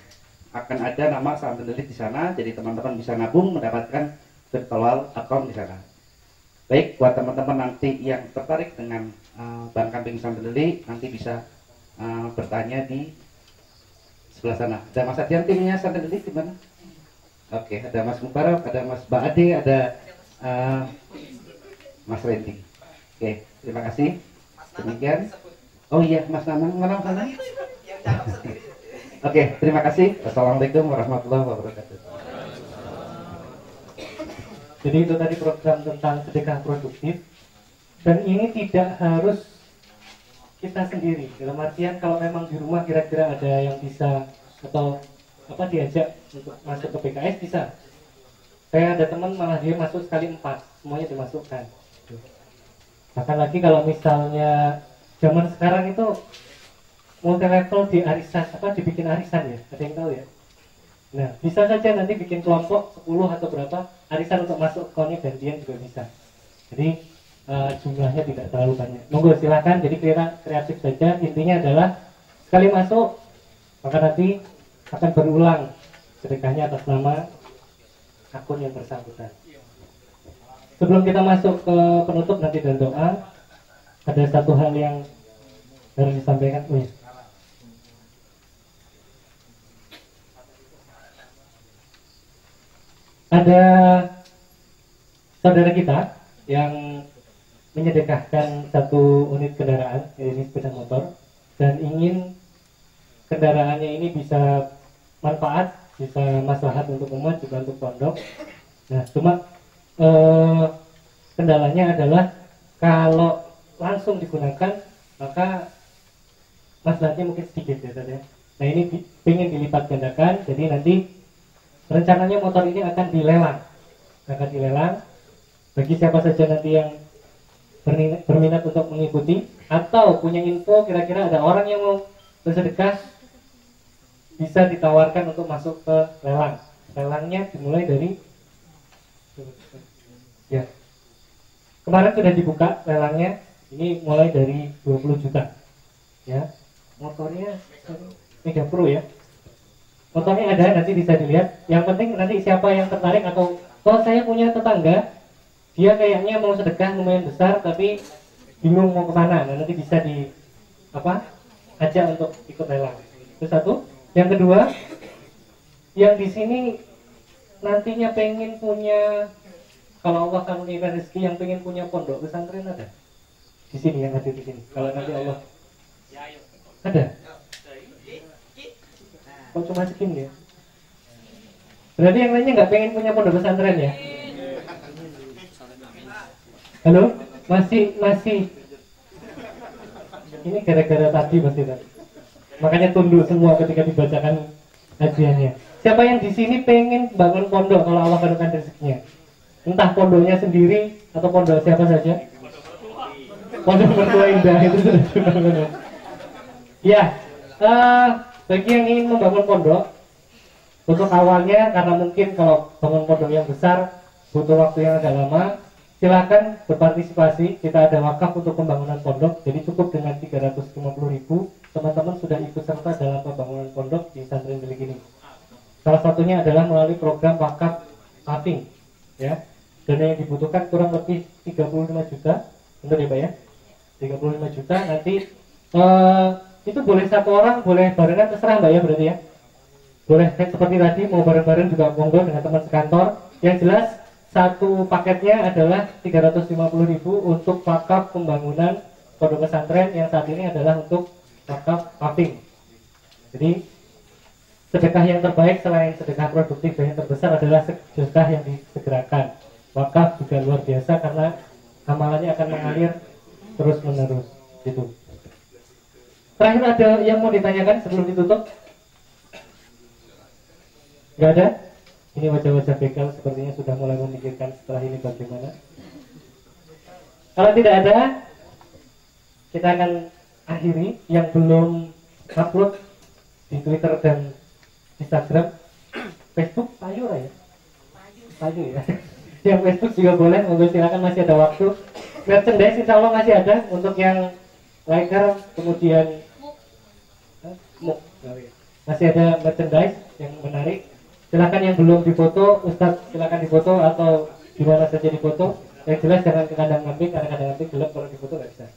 akan ada nama saham pendelit di sana, jadi teman-teman bisa nabung mendapatkan virtual account di sana. Baik, buat teman-teman nanti yang tertarik dengan Bank Kambing Saham Pendelit, nanti bisa bertanya di sebelah sana. Ada Mas Adian, timnya Saham Pendelit di mana? Oke, ada Mas Mubarak, ada Mas Baade, ada Mas Randy. Oke, terima kasih. Demikian. Oh iya, Mas Nanang, mana Mas Nanang? Oke, terima kasih. Assalamualaikum warahmatullahi wabarakatuh. Jadi itu tadi program tentang sedekah produktif, dan ini tidak harus kita sendiri. Dalam artian kalau memang di rumah kira-kira ada yang bisa atau diajak untuk masuk ke PKS bisa. Saya ada teman malah dia masuk sekali 4, semuanya dimasukkan. Bahkan lagi kalau misalnya zaman sekarang itu multi level di arisan, dibikin arisan ya, ada yang tahu ya? Nah, bisa saja nanti bikin kelompok 10 atau berapa arisan untuk masuk akunnya gantian juga bisa. Jadi jumlahnya tidak terlalu banyak. Monggo silakan, jadi kreatif saja. Intinya adalah sekali masuk maka nanti akan berulang sedekahnya atas nama akun yang bersangkutan. Sebelum kita masuk ke penutup nanti dan doa, ada satu hal yang harus disampaikan. Ada saudara kita yang menyedekahkan 1 unit kendaraan, yaitu sepeda motor, dan ingin kendaraannya ini bisa manfaat, bisa maslahat untuk umat juga untuk pondok. Nah, cuma kendalanya adalah kalau langsung digunakan maka maslahatnya mungkin sedikit ya tadi. Nah, ini ingin dilipat gandakan, jadi nanti rencananya motor ini akan dilelang. Bagi siapa saja nanti yang berminat untuk mengikuti atau punya info kira-kira ada orang yang mau bersedekah, bisa ditawarkan untuk masuk ke lelang. Lelangnya dimulai dari kemarin sudah dibuka lelangnya, ini mulai dari 20 juta ya. Motornya Mega Pro ya, motornya ada, nanti bisa dilihat. Yang penting nanti siapa yang tertarik, atau kalau saya punya tetangga dia kayaknya mau sedekah lumayan besar tapi bingung mau kemana, nah nanti bisa ajak untuk ikut lelang. Itu satu. Yang kedua, yang di sini nantinya pengen punya, kalau Allah karuniakan rezeki, yang pengen punya pondok pesantren ada di sini, yang ada di sini. Kalau nanti Allah ada, kok cuma segini ya? Berarti yang lainnya nggak pengen punya pondok pesantren ya? Halo, masih. Ini gara-gara tadi pasti kan. Makanya tunduk semua ketika dibacakan kajiannya. Siapa yang di sini pengen bangun pondok kalau Allah karuniakan rezekinya? Entah pondoknya sendiri atau pondok siapa saja. Pondok mertua indah itu sudah benar. Ya, bagi yang ingin membangun pondok, untuk awalnya karena mungkin kalau bangun pondok yang besar butuh waktu yang agak lama, silakan berpartisipasi. Kita ada wakaf untuk pembangunan pondok, jadi cukup dengan 350.000 teman-teman sudah ikut serta dalam pembangunan pondok di pesantren Belik ini. Salah satunya adalah melalui program wakaf paving ya. Dana yang dibutuhkan kurang lebih 35 juta, benar ya Pak ya? 35 juta. Nanti itu boleh satu orang, boleh barengan, terserah Mbak ya berarti ya. Boleh seperti tadi, mau bareng-bareng juga monggo dengan teman sekantor. Yang jelas satu paketnya adalah 350.000 untuk wakaf pembangunan pondok pesantren, yang saat ini adalah untuk wakaf paving. Jadi sedekah yang terbaik selain sedekah produktif dan yang terbesar adalah sedekah yang disegerakan. Wakaf juga luar biasa karena amalannya akan mengalir terus menerus gitu. Terakhir ada yang mau ditanyakan sebelum ditutup? Gak ada? Ini wajah-wajah begal sepertinya sudah mulai memikirkan setelah ini bagaimana. Kalau tidak ada, kita akan akhiri. Yang belum upload di Twitter dan Instagram, Facebook, Payu ya? Payu ya? Yang Facebook juga boleh, monggo silakan, masih ada waktu. Merchandise insya Allah masih ada untuk yang liker, kemudian Masih ada merchandise yang menarik. Silakan yang belum difoto, Ustadz silakan difoto atau gimana saja difoto. Yang jelas jangan ke kandang kambing karena kandang kambing gelap, kalau difoto nggak bisa.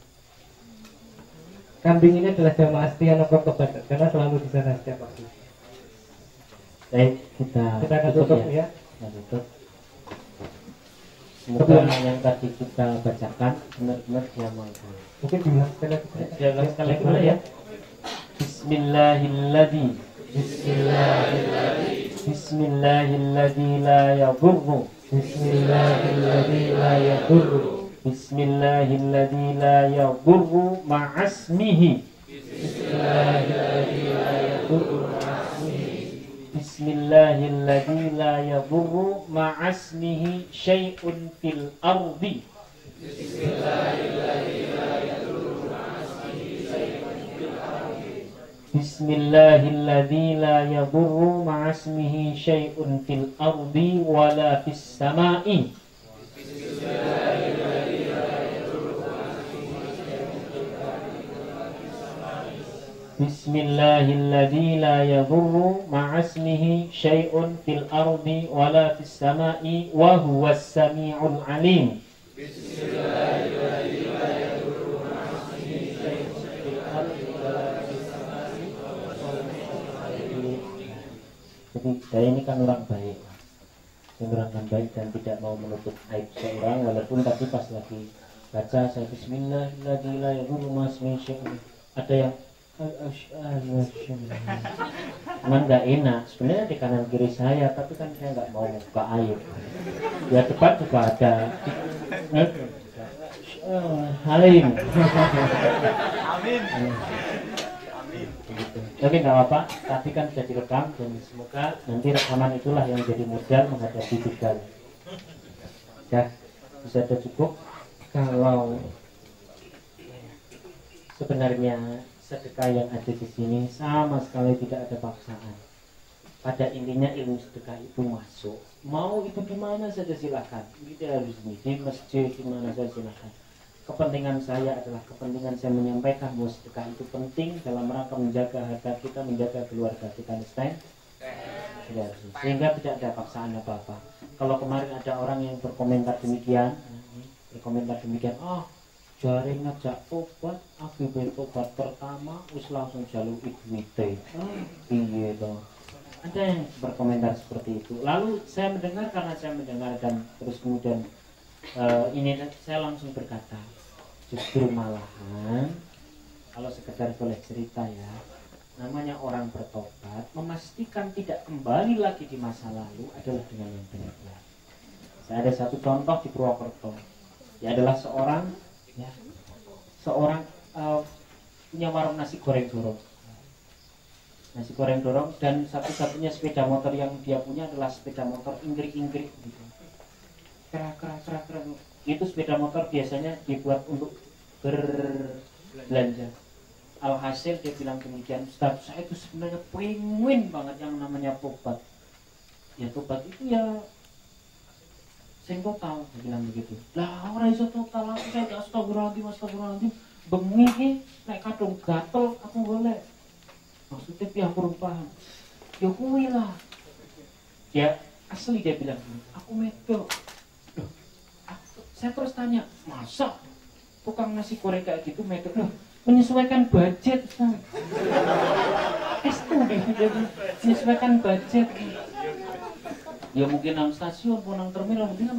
Kambing ini adalah jamaah setia nongkrong tobat karena selalu di sana setiap waktu. Baik, kita akan tutup ya. Kita tutup. Semoga yang tadi kita bacakan benar-benar diamalkan. Mungkin diulang sekali lagi. Diulang sekali lagi ya. Bismillahilladzi Bismillahilladzi la yadurru Bismillahilladzi la yadurru Bismillahilladzi la yadurru ma'asmihi Bismillahilladzi la yadurru ma'asmihi Bismillahilladzi la yadurru ma'asmihi syai'un fil ardi Bismillahilladzi la yadurru ma'asmihi syai'un fil ardi Bismillahilladzi la yadurru ma'asmihi syai'un fil ardi wala fis sama'i Bismillahilladzi la yadurru ma'asmihi syai'un fil ardi wala fis sama'i Bismillahilladzi la yadurru ma'asmihi syai'un fil ardi wala fis sama'i wa huwas sami'ul 'alim. Bismillahilladzi la yadurru ma'asmihi syai'un fil ardi wala fis sama'i wa huwas sami'ul 'alim. Jadi saya ini kan orang baik, orang yang baik dan tidak mau menutup aib seorang, walaupun tadi pas lagi baca saya Bismillahilladzi la yadurru ma'asmihi syai'un, ada yang emang nggak enak sebenarnya di kanan kiri saya, tapi kan saya nggak mau buka aib. Ya depan juga ada Halim. Amin. Tapi nggak apa-apa, tapi kan sudah direkam dan semoga nanti rekaman itulah yang jadi modal menghadapi begal. Ya, bisa ada cukup. Kalau sebenarnya sedekah yang ada di sini sama sekali tidak ada paksaan. Pada intinya ilmu sedekah itu masuk. Mau itu di mana saja silakan. Tidak harus di masjid, di mana saja silakan. Kepentingan saya adalah kepentingan saya menyampaikan bahwa sedekah itu penting dalam rangka menjaga harta kita, menjaga keluarga kita. Understand? Sehingga tidak ada paksaan apa-apa. Kalau kemarin ada orang yang berkomentar demikian, jaring ngajak tobat, akibat tobat pertama wis langsung jalur duite. Piye to? Ada yang berkomentar seperti itu. Lalu saya mendengar, karena saya mendengar dan terus kemudian ini saya langsung berkata, justru malahan kalau sekedar boleh cerita ya, namanya orang bertobat memastikan tidak kembali lagi di masa lalu adalah dengan yang benar. Saya ada satu contoh di Purwokerto. Dia adalah seorang punya warung nasi goreng dorong, dan satu-satunya sepeda motor yang dia punya adalah sepeda motor inggrik-inggrik gitu. Kerak. Itu sepeda motor biasanya dibuat untuk berbelanja. Alhasil dia bilang demikian, Ustaz, saya itu sebenarnya pengen banget yang namanya tobat. Ya tobat itu ya sing total, dia bilang begitu. Lah ora iso total, aku saya astagfirullahaladzim bengi iki nek kadung gatel aku golek. Maksudnya pihak perubahan. Ya kuwi lah. Ya asli dia bilang, aku medok. Saya terus tanya, masa tukang nasi goreng kayak gitu medok? Loh, menyesuaikan budget, Ustaz. Menyesuaikan budget. Ya mungkin nang stasiun, nang terminal, mungkin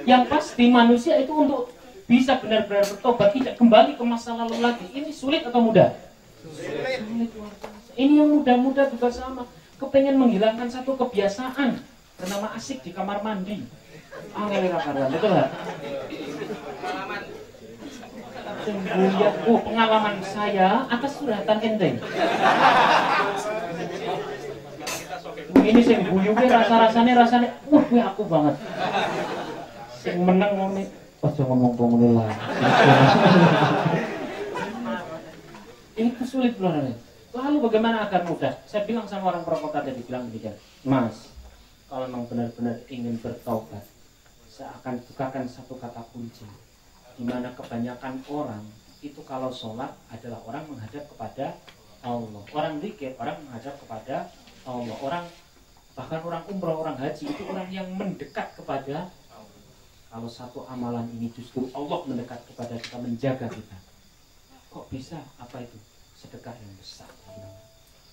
yang pasti manusia itu untuk bisa benar-benar bertobat, tidak kembali ke masa lalu lagi. Ini sulit atau mudah? Sulit. Ini yang muda-muda juga sama, kepengen menghilangkan satu kebiasaan bernama asik di kamar mandi. Betul nggak? Pengalaman saya atas suratan enteng. Ini sing guyu ki rasane kuwi aku banget. Sing meneng ngene, aja ngomong lah. Itu sulit benar. Lalu bagaimana agar mudah? Saya bilang sama orang provokator, dibilang demikian, Mas, kalau memang benar-benar ingin bertaubat, saya akan bukakan satu kata kunci, di mana kebanyakan orang itu kalau sholat adalah orang menghadap kepada Allah. Orang zikir, orang menghadap kepada Allah. Orang bahkan orang umroh, orang haji itu orang yang mendekat kepada Allah. Kalau satu amalan ini justru Allah mendekat kepada kita, menjaga kita. Kok bisa? Apa itu? Sedekah yang besar.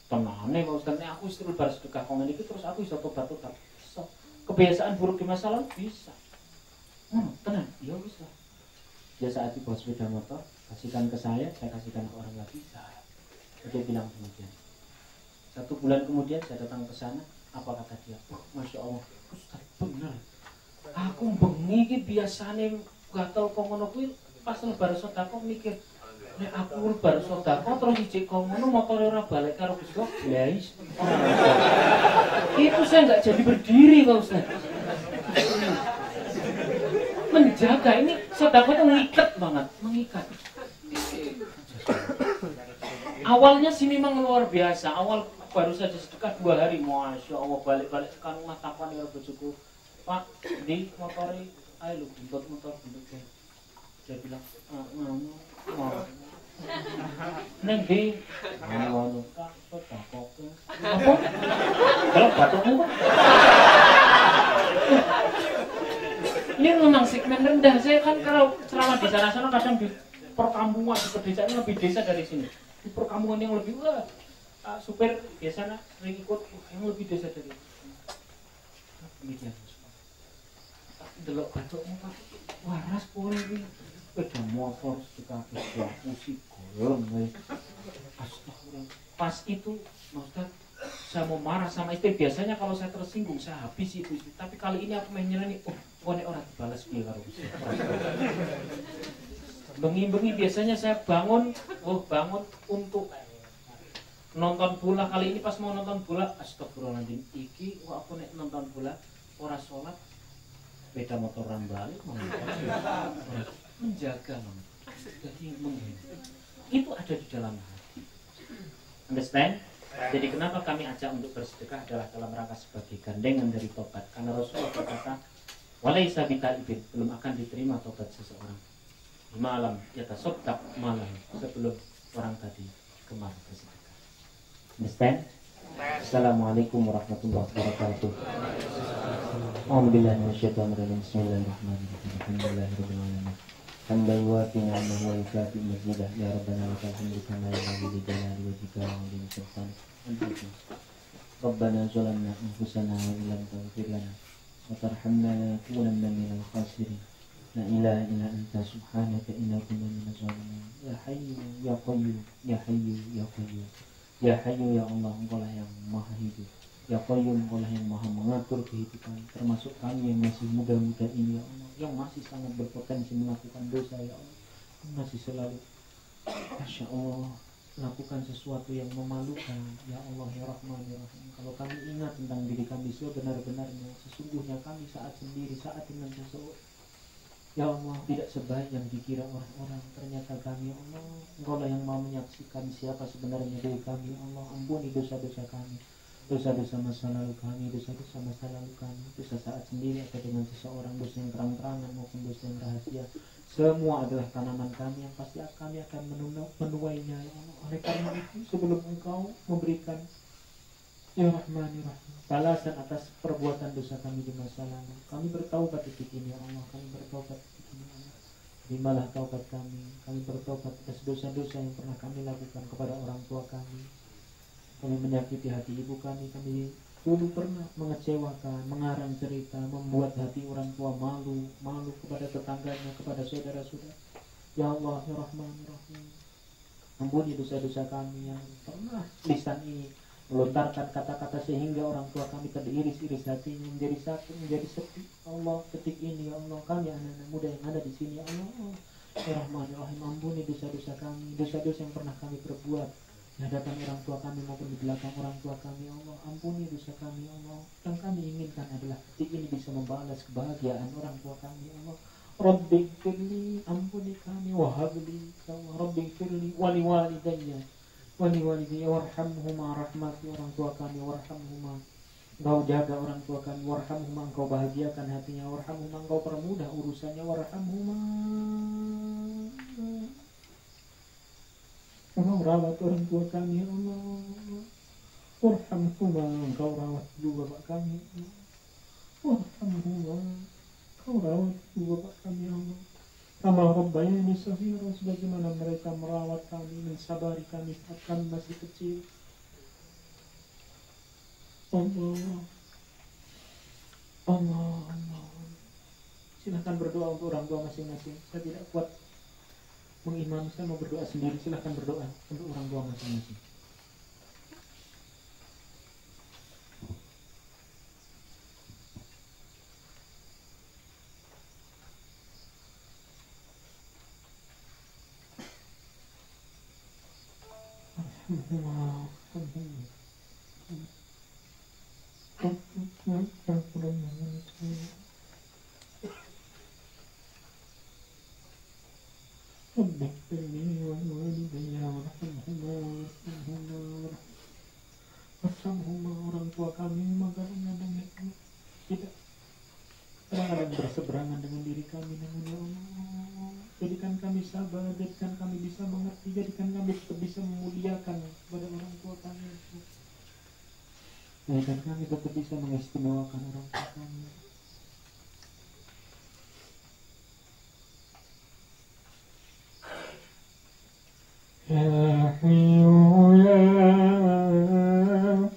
Tenane Pak Ustaz, aku istri bar sedekah kok ngene iki terus aku iso tobat-tobat. Bisa. Kebiasaan buruk di masa lalu bisa. Tenang, ya bisa. Ya saat itu bawa sepeda motor, kasihkan ke saya kasihkan ke orang lagi. Dia bilang demikian. 1 bulan kemudian saya datang ke sana, apa kata dia? Oh, Masya Allah, Ustaz benar. Aku bengi iki biasane gatel kok ngono kuwi pas lebar sedekah mikir, nek aku lebar sedekah terus ijik kok ngono motore ora balik karo Gus kok. Guys. Itu saya enggak jadi berdiri Pak Ustaz. Menjaga ini sedekah itu mengikat banget, mengikat. Awalnya sih memang luar biasa. Awal baru saja sedekah 2 hari, Masya Allah balik-balik sekarang rumah takwan ya bojoku. Pak, di motori, ayo lu buntut motor buntut. Dia bilang, neng di, anu kak, sedekah. Apa? Kalau batukmu Pak. Ini memang segmen rendah. Saya kan kalau ceramah di sana-sana kadang di perkampungan, di pedesaan lebih desa dari sini. Di perkampungan yang lebih supir biasanya sering ikut yang lebih desa dari sini. Demikian. Delok batukmu Pak. Waras pole iki. Sepeda motor sekali musik golong wae. Astagfirullah. Pas itu Ustaz, saya mau marah sama istri. Biasanya kalau saya tersinggung saya habis itu. Tapi kali ini aku main nyerani. Nek ora dibalas piye karo Gusti. Bengi-bengi biasanya saya bangun untuk nonton bola. Kali ini pas mau nonton bola, astagfirullahaladzim, iki aku nek nonton bola ora sholat, sepeda motoran balik menjaga jadi itu ada di dalam hati. Understand? Jadi kenapa kami ajak untuk bersedekah adalah dalam rangka sebagai gandengan dari tobat. Karena Rasulullah berkata, walaisa bitaibin, belum akan diterima tobat seseorang di malam yatasaddaq malam sebelum orang tadi kemarin bersedekah. Understand? Assalamualaikum warahmatullahi wabarakatuh. A'udzubillahi minasyaitonir rajim. Bismillahirrahmanirrahim. Alhamdulillahirabbil alamin. Hamdan yuwafi ni'amahu wa yukafi mazidah. Ya Rabbana lakal hamdu kama yanbaghi li jalali wajhika wa 'azimi sultanik. Rabbana zalamna anfusana wa illam taghfir lana wa tarhamna lanakunanna minal khasirin. La ilaha illa anta subhanaka inna kunna minaz zalimin. Ya hayyu ya qayyum, ya hayyu ya qayyum. Ya hayyu ya Allah, Engkau lah yang maha hidup. Ya qayyum, Engkau lah yang maha mengatur kehidupan, termasuk kami yang masih muda-muda ini ya Allah, yang masih sangat berpotensi melakukan dosa ya Allah, masih selalu Masya Allah lakukan sesuatu yang memalukan ya Allah ya Rahman ya Rahim. Kalau kami ingat tentang diri kami sebenar-benarnya, sesungguhnya kami saat sendiri, saat dengan seseorang ya Allah tidak sebaik yang dikira orang-orang. Ternyata kami ya Allah, Engkau lah yang mau menyaksikan siapa sebenarnya diri kami ya Allah. Ampuni dosa-dosa kami, dosa-dosa masa lalu kami, dosa-dosa masa lalu kami, dosa saat sendiri atau dengan seseorang, dosa yang terang-terangan maupun dosa yang rahasia. Semua adalah tanaman kami yang pasti kami akan menuainya ya Allah. Oleh karena itu sebelum Engkau memberikan ya Rahman ya Rahim balasan atas perbuatan dosa kami di masa lalu, kami bertaubat detik ini ya Allah. Kami bertaubat detik ini ya Allah. Terimalah taubat kami. Kami bertaubat atas dosa-dosa yang pernah kami lakukan kepada orang tua kami. Kami menyakiti hati ibu kami. Kami dulu pernah mengecewakan, mengarang cerita, membuat hati orang tua malu kepada tetangganya, kepada saudara-saudara. Ya Allah ya Rahman ya Rahim, ampuni dosa-dosa kami yang pernah lisan ini melontarkan kata-kata sehingga orang tua kami teriris-iris hatinya, menjadi sakit, menjadi sedih. Allah ketik ini ya Allah, kami anak-anak muda yang ada di sini ya Allah ya Rahman ya Rahim, ampuni dosa-dosa kami, dosa-dosa yang pernah kami perbuat di hadapan orang tua kami maupun di belakang orang tua kami ya Allah. Ampuni dosa kami ya Allah. Yang kami inginkan adalah detik ini bisa membalas kebahagiaan orang tua kami ya Allah. Rabbi firli, ampuni kami, wahabli ya Allah. Rabbi firli wali walidayya warhamhuma, rahmati orang tua kami, warhamhuma, Engkau jaga orang tua kami, warhamhuma, Engkau bahagiakan hatinya, warhamhuma, Engkau permudah urusannya, warhamhuma Engkau rawat orang tua kami, ya Allah. Warhamhuma, Engkau rawat dua bapak kami, ya Allah. Warhamhuma, Engkau rawat dua bapak kami, ya Allah. Kama rabbayani shaghira, sebagaimana mereka merawat kami, mensabari kami saat kami masih kecil. Allah, Allah, Allah. Silahkan berdoa untuk orang tua masing-masing. Saya tidak kuat mengimami, saya mau berdoa sendiri. Silahkan berdoa untuk orang tua masing-masing. Orang tua kami kadang-kadang tidak berseberangan dengan diri kami, namun ya Allah, jadikan kami sabar, jadikan kami bisa mengerti, jadikan kami tetap bisa memuliakan kepada orang tua kami, jadikan kami tetap bisa mengistimewakan orang tua kami. Ya Hayyu ya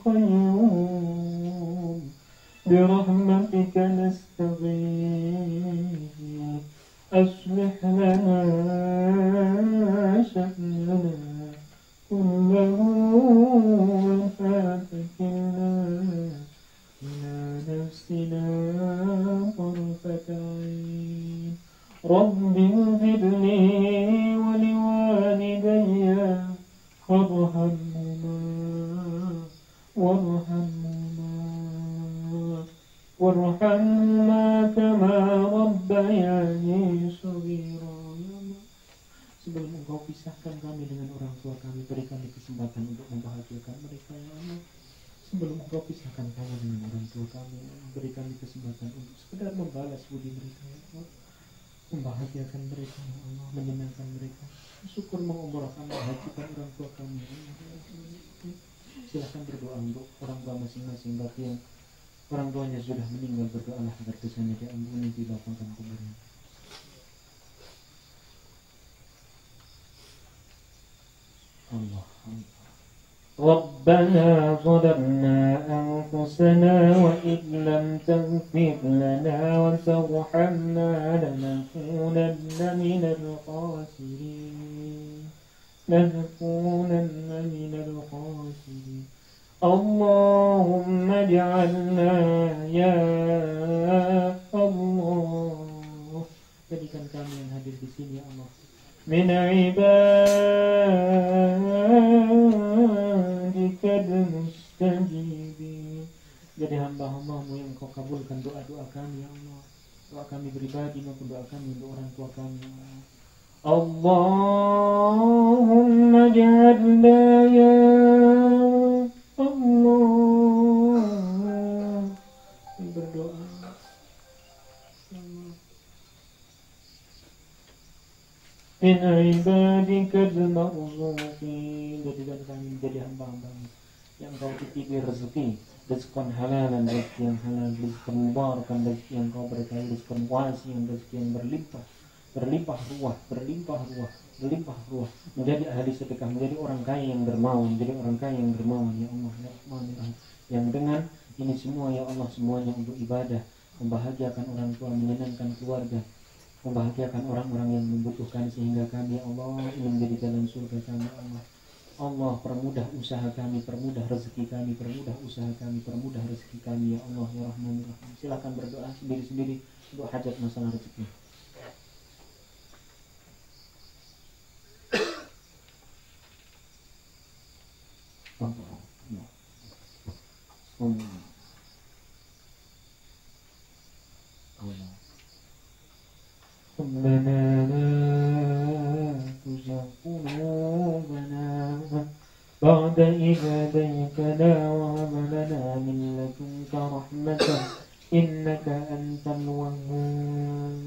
Qayyum birahmatika nastaghith aslih lana sha'nana kullahu wa la takilna ila nafsina tarfata 'ain rabbi ighfirli wa liwalidayya warhamhuma kama rabbayani shaghira. Sebelum Engkau pisahkan kami dengan orang tua kami, beri kami kesempatan untuk membahagiakan mereka, ya Allah. Sebelum Engkau pisahkan kami dengan orang tua kami, beri kami kesempatan untuk sekedar membalas budi mereka, ya Allah. Membahagiakan mereka, ya Allah, menyenangkan mereka. Syukur mengumrahkan, membahagiakan orang tua kami, ya Allah. Silahkan berdoa untuk orang tua masing-masing. Bagi yang orang tuanya sudah meninggal, berdoalah agar dosanya diampuni, dilapangkan kuburnya. Allah, Allah. ربنا ظلمنا أنفسنا وإن لم تغفر لنا وترحمنا لنكونن من الخاسرين اللهم اجعلنا يا Allah, jadikan kami yang hadir di sini, ya Allah, min ibadikal mustajibin, jadi hamba-hambamu yang Kau kabulkan doa-doa kami, ya Allah, doa kami pribadi maupun doa kami untuk orang tua kami, ya Allah. Allahumma ja'alna ya Allah, berdoa, min ibadikal marzuqin, jadikan kami menjadi hamba-hambamu yang Kau titipi rezeki, rezeki halalan, rezeki yang halal, rezeki mubarakan, rezeki yang Kau berkahi, rezeki wasi'an, rezeki yang berlimpah ruah, menjadi ahli sedekah, menjadi orang kaya yang dermawan, ya Allah, ya Rahman, ya Rahim. Yang dengan ini semua, ya Allah, semuanya untuk ibadah, membahagiakan orang tua, menyenangkan keluarga, membahagiakan orang-orang yang membutuhkan, sehingga kami, ya Allah, ini menjadi jalan surga kami, ya Allah. Allah, permudah usaha kami, permudah rezeki kami, permudah rezeki kami, ya Allah, ya Rahman, ya Rahim. Silakan berdoa sendiri-sendiri untuk hajat masalah rezeki. ربنا لا تزغ قلوبنا بعد إذ هديتنا وهب لنا من لدنك رحمة إنك أنت الوهاب.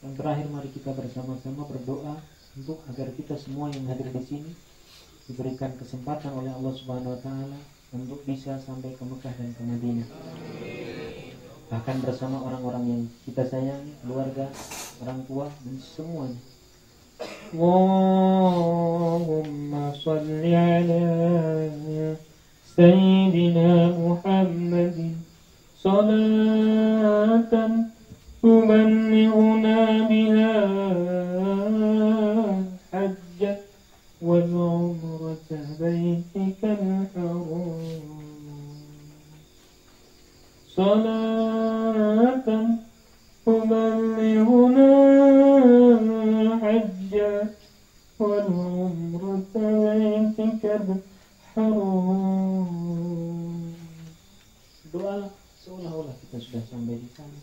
Yang terakhir, mari kita bersama-sama berdoa untuk agar kita semua yang hadir di sini diberikan kesempatan oleh Allah Subhanahu wa taala untuk bisa sampai ke Mekah dan ke Madinah. Bahkan bersama orang-orang yang kita sayangi, keluarga, orang tua dan semuanya. Allahumma shalli ala Sayyidina Muhammadin salatan tuballighuna biha hajjah wal umrata baitikal haram salatan tuballighuna hajjah wal umrata baitikal haram. Doa seolah-olah kita sudah sampai di sana.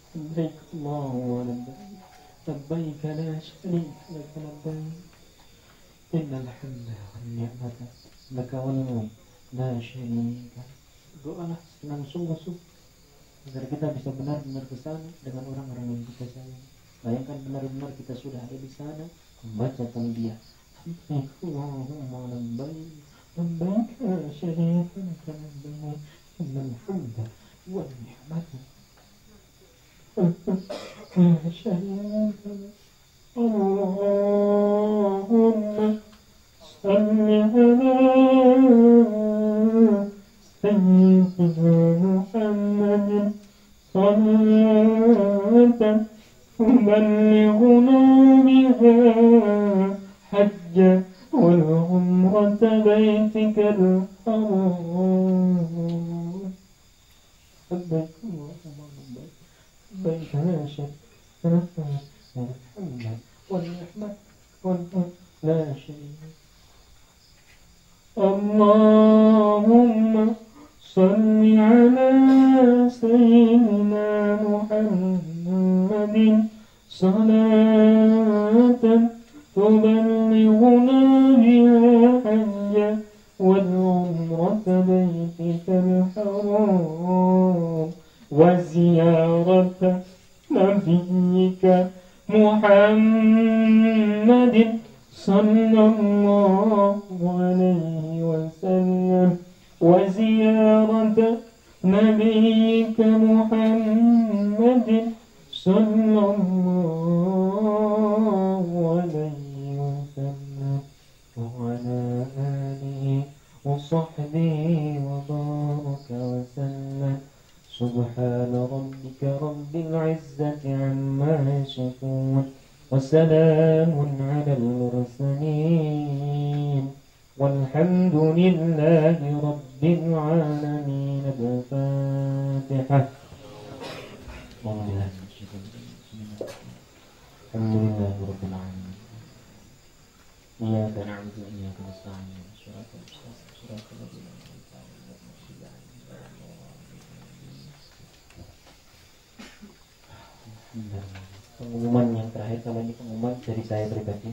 Labbaik Allahumma labbaik, labbaik la syarika lak labbaik, innal hamda wan ni'mata laka wal mulk la syarika. Doalah dengan sungguh-sungguh agar kita bisa benar-benar ke sana dengan orang-orang yang kita sayang. Bayangkan benar-benar kita sudah ada di sana membaca talbiyah. Labbaik Allahumma labbaik, labbaik la syarika lak labbaik, innal hamda wan ni'mata Allahumma salli ala Sayyidina Muhammadin salatan tuballighuna biha hajja wal umrata baitikal haram. Labbaik Allahumma labbaik, labbaik la syarika lak, alhamdulillah wal ni'mat wal mulk la syarika. Allahumma salli ala Sayyidina Muhammadin salatan tuballighuna biha hajjah wal umrata baitikal haram wa ziyarata nabiyyika Muhammadin sallallahu alaihi wasallam wa ziyarata nabiyyika Muhammadin sallallahu alaihi wasallam wa ala alihi wa sahbihi wa baraka wa sallam. Subhana rabbika rabbil izzati amma yasifun wa salamun alal mursalin walhamdulillahi rabbil alamin. Al-Fatihah. Alhamdulillahi rabbil alamin. Iyyaka na'budu wa iyyaka nasta'in. Shiratal mustaqim, shiratal ladzina an'amta 'alaihim. Pengumuman yang terakhir, kalau ini pengumuman dari saya pribadi.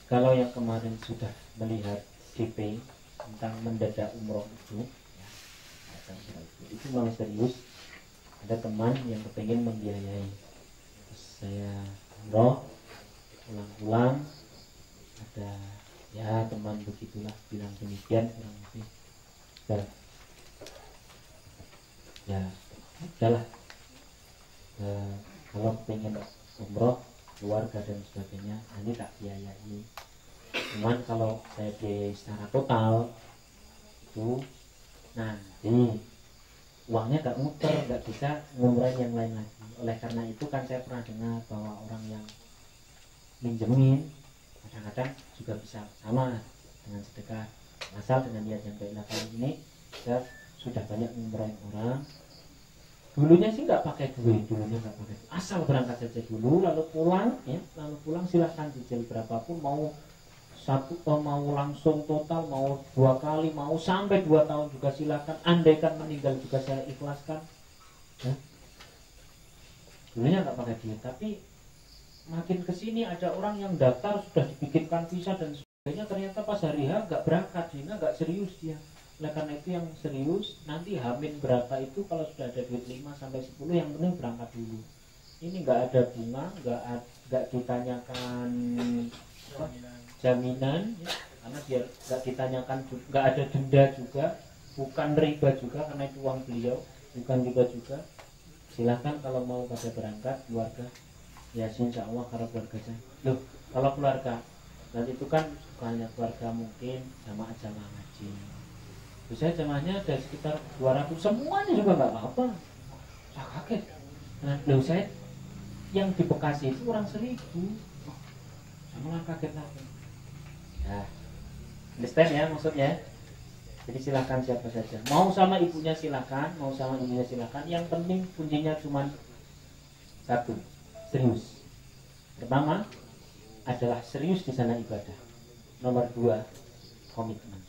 Kalau yang kemarin sudah melihat DP tentang mendadak umroh itu, itu memang serius. Ada teman yang kepengen membiayai, terus saya umroh, pulang-pulang ada ya teman begitulah bilang demikian kurang lebih. Ya udahlah. Kalau pengen umroh keluarga dan sebagainya, ini tak biayai. Cuman kalau saya biayai secara total itu nanti uangnya gak muter, gak bisa ngumrohin yang lain lagi. Oleh karena itu kan saya pernah dengar bahwa orang yang minjemin kadang-kadang juga bisa sama dengan sedekah, asal dengan niat yang baik. Nah kali ini saya sudah banyak ngumrohin orang. Dulunya sih nggak pakai duit, asal berangkat saja dulu, lalu pulang silahkan cicil berapapun, mau mau langsung total, mau 2 kali, mau sampai 2 tahun juga silahkan. Andaikan meninggal juga saya ikhlaskan. Dulunya nggak pakai duit, tapi makin kesini ada orang yang daftar sudah dibikinkan visa dan sebagainya, ternyata pas hari H nggak berangkat, sehingga nggak serius dia. Oleh karena itu yang serius nanti hamin berapa itu kalau sudah ada duit 5 sampai 10 yang penting berangkat dulu. Ini nggak ada bunga, nggak ditanyakan jaminan ya, karena biar nggak ditanyakan, nggak ada denda juga, bukan riba juga karena itu uang beliau, bukan riba juga. Silahkan kalau mau pada berangkat keluarga, ya insya Allah kalau keluarga saya. Loh, kalau keluarga dan itu kan banyak keluarga mungkin jamaah ngaji. Bisa jamaahnya ada sekitar 200, semuanya juga nggak apa-apa. Saya kaget. Nah, loh saya yang di Bekasi itu orang 1000. Saya malah kaget lagi. Ya, understand ya maksudnya. Jadi silahkan siapa saja. Mau sama ibunya silahkan, mau sama ibunya silahkan. Yang penting kuncinya cuma satu, serius. Pertama adalah serius di sana ibadah. Nomor 2, komitmen.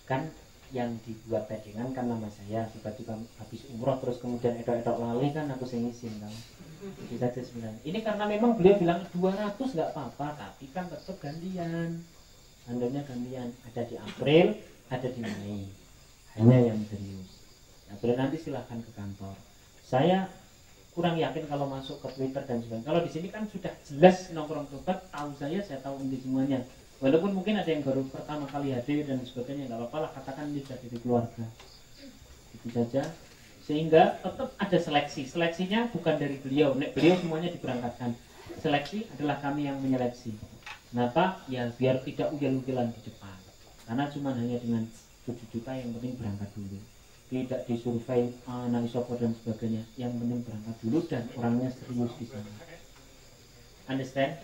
Kan yang dibuat taggingan kan nama saya, tiba-tiba habis umroh terus kemudian edok-edok lali kan aku sengisin kan. Bisa sebenarnya. Ini karena memang beliau bilang 200 nggak apa-apa, tapi kan tetap gantian. Handanya gantian, ada di April, ada di Mei. Hanya yang serius. April nanti silahkan ke kantor. Saya kurang yakin kalau masuk ke Twitter dan sebagainya. Kalau di sini kan sudah jelas nongkrong tempat, tahu saya tahu ini semuanya. Walaupun mungkin ada yang baru pertama kali hadir dan sebagainya, nggak apa-apa lah, katakan ini sudah dari keluarga. Itu saja. Sehingga tetap ada seleksi. Seleksinya bukan dari beliau. Beliau semuanya diberangkatkan. Seleksi adalah kami yang menyeleksi. Kenapa? Ya biar tidak ugal-ugalan di depan. Karena cuma hanya dengan 7 juta yang penting berangkat dulu. Tidak disurvei anak isopo dan sebagainya. Yang penting berangkat dulu dan orangnya serius di sana. Understand?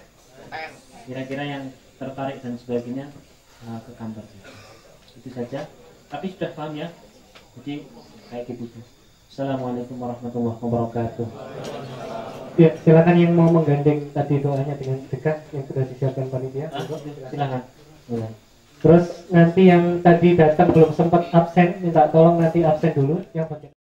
Kira-kira yang tertarik dan sebagainya ke kantor kita. Itu saja. Tapi sudah paham ya. Jadi kayak gitu. Assalamualaikum warahmatullahi wabarakatuh. Ya, silakan yang mau menggandeng tadi doanya dengan dekat yang sudah disiapkan panitia. Silakan. Terus nanti yang tadi datang belum sempat absen, minta tolong nanti absen dulu yang bagian